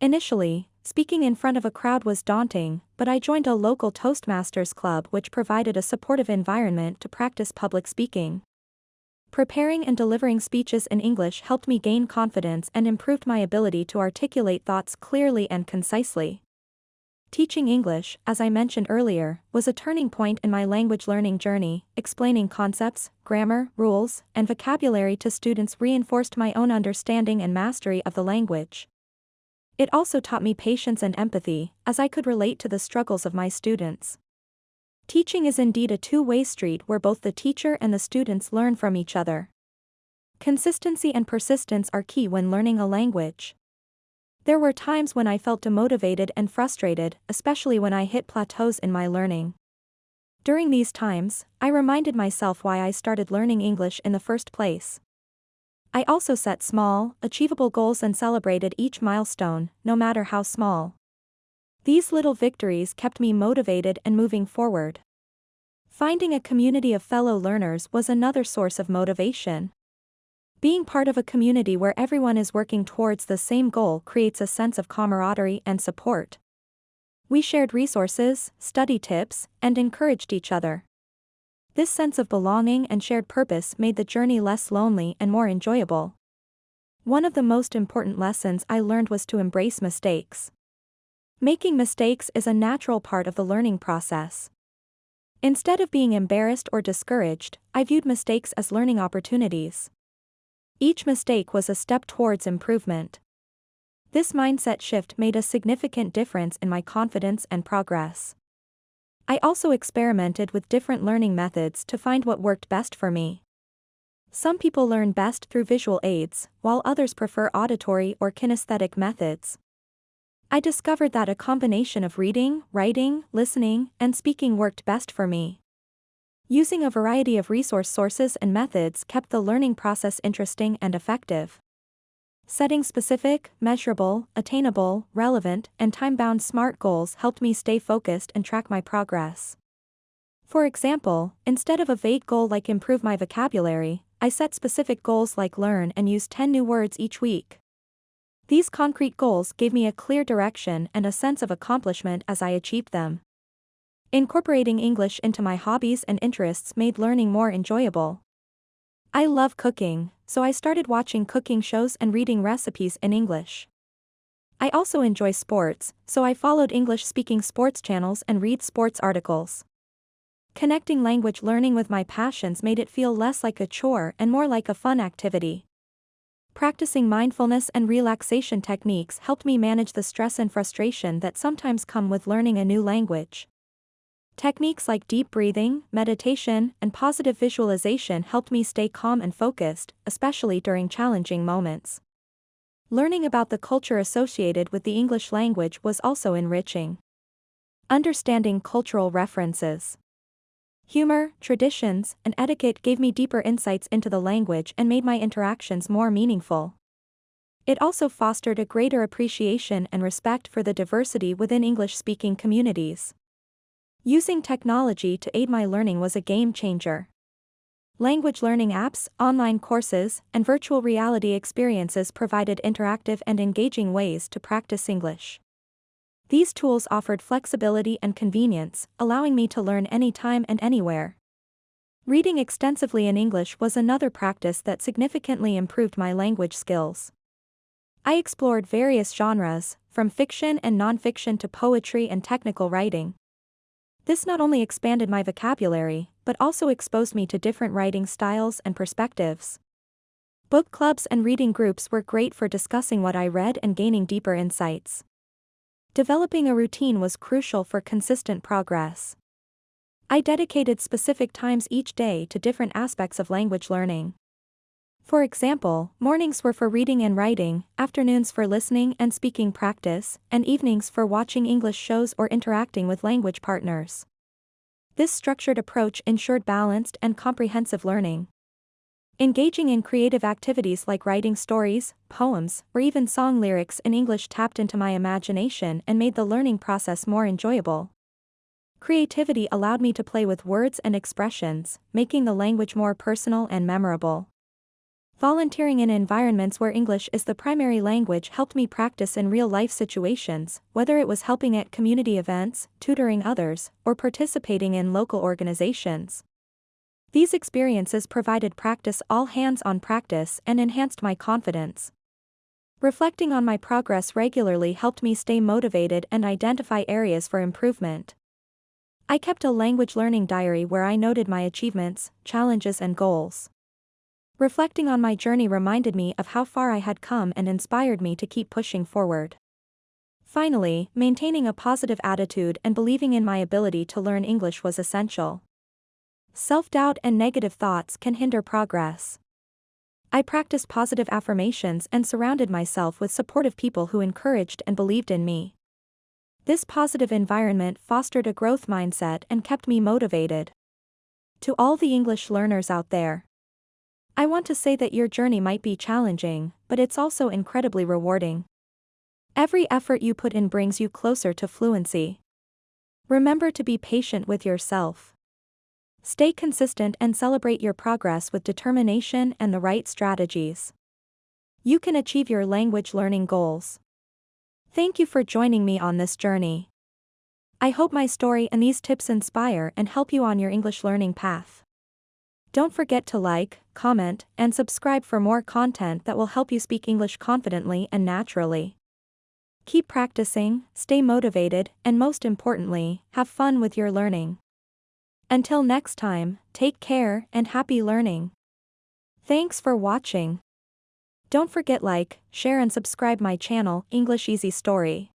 Initially, speaking in front of a crowd was daunting, but I joined a local Toastmasters club which provided a supportive environment to practice public speaking. Preparing and delivering speeches in English helped me gain confidence and improved my ability to articulate thoughts clearly and concisely. Teaching English, as I mentioned earlier, was a turning point in my language learning journey. Explaining concepts, grammar, rules, and vocabulary to students reinforced my own understanding and mastery of the language. It also taught me patience and empathy, as I could relate to the struggles of my students. Teaching is indeed a two-way street where both the teacher and the students learn from each other. Consistency and persistence are key when learning a language. There were times when I felt demotivated and frustrated, especially when I hit plateaus in my learning. During these times, I reminded myself why I started learning English in the first place. I also set small, achievable goals and celebrated each milestone, no matter how small. These little victories kept me motivated and moving forward. Finding a community of fellow learners was another source of motivation. Being part of a community where everyone is working towards the same goal creates a sense of camaraderie and support. We shared resources, study tips, and encouraged each other. This sense of belonging and shared purpose made the journey less lonely and more enjoyable. One of the most important lessons I learned was to embrace mistakes. Making mistakes is a natural part of the learning process. Instead of being embarrassed or discouraged, I viewed mistakes as learning opportunities. Each mistake was a step towards improvement. This mindset shift made a significant difference in my confidence and progress. I also experimented with different learning methods to find what worked best for me. Some people learn best through visual aids, while others prefer auditory or kinesthetic methods. I discovered that a combination of reading, writing, listening, and speaking worked best for me. Using a variety of resource sources and methods kept the learning process interesting and effective. Setting specific, measurable, attainable, relevant, and time-bound SMART goals helped me stay focused and track my progress. For example, instead of a vague goal like improve my vocabulary, I set specific goals like learn and use 10 new words each week. These concrete goals gave me a clear direction and a sense of accomplishment as I achieved them. Incorporating English into my hobbies and interests made learning more enjoyable. I love cooking, so I started watching cooking shows and reading recipes in English. I also enjoy sports, so I followed English-speaking sports channels and read sports articles. Connecting language learning with my passions made it feel less like a chore and more like a fun activity. Practicing mindfulness and relaxation techniques helped me manage the stress and frustration that sometimes come with learning a new language. Techniques like deep breathing, meditation, and positive visualization helped me stay calm and focused, especially during challenging moments. Learning about the culture associated with the English language was also enriching. Understanding cultural references, humor, traditions, and etiquette gave me deeper insights into the language and made my interactions more meaningful. It also fostered a greater appreciation and respect for the diversity within English-speaking communities. Using technology to aid my learning was a game changer. Language learning apps, online courses, and virtual reality experiences provided interactive and engaging ways to practice English. These tools offered flexibility and convenience, allowing me to learn anytime and anywhere. Reading extensively in English was another practice that significantly improved my language skills. I explored various genres, from fiction and nonfiction to poetry and technical writing. This not only expanded my vocabulary, but also exposed me to different writing styles and perspectives. Book clubs and reading groups were great for discussing what I read and gaining deeper insights. Developing a routine was crucial for consistent progress. I dedicated specific times each day to different aspects of language learning. For example, mornings were for reading and writing, afternoons for listening and speaking practice, and evenings for watching English shows or interacting with language partners. This structured approach ensured balanced and comprehensive learning. Engaging in creative activities like writing stories, poems, or even song lyrics in English tapped into my imagination and made the learning process more enjoyable. Creativity allowed me to play with words and expressions, making the language more personal and memorable. Volunteering in environments where English is the primary language helped me practice in real-life situations, whether it was helping at community events, tutoring others, or participating in local organizations. These experiences provided practice all hands-on practice and enhanced my confidence. Reflecting on my progress regularly helped me stay motivated and identify areas for improvement. I kept a language learning diary where I noted my achievements, challenges, and goals. Reflecting on my journey reminded me of how far I had come and inspired me to keep pushing forward. Finally, maintaining a positive attitude and believing in my ability to learn English was essential. Self-doubt and negative thoughts can hinder progress. I practiced positive affirmations and surrounded myself with supportive people who encouraged and believed in me. This positive environment fostered a growth mindset and kept me motivated. To all the English learners out there, I want to say that your journey might be challenging, but it's also incredibly rewarding. Every effort you put in brings you closer to fluency. Remember to be patient with yourself. Stay consistent and celebrate your progress with determination and the right strategies. You can achieve your language learning goals. Thank you for joining me on this journey. I hope my story and these tips inspire and help you on your English learning path. Don't forget to like, comment, and subscribe for more content that will help you speak English confidently and naturally. Keep practicing, stay motivated, and most importantly, have fun with your learning. Until next time, take care and happy learning. Thanks for watching. Don't forget like, share and subscribe my channel, English Easy Story.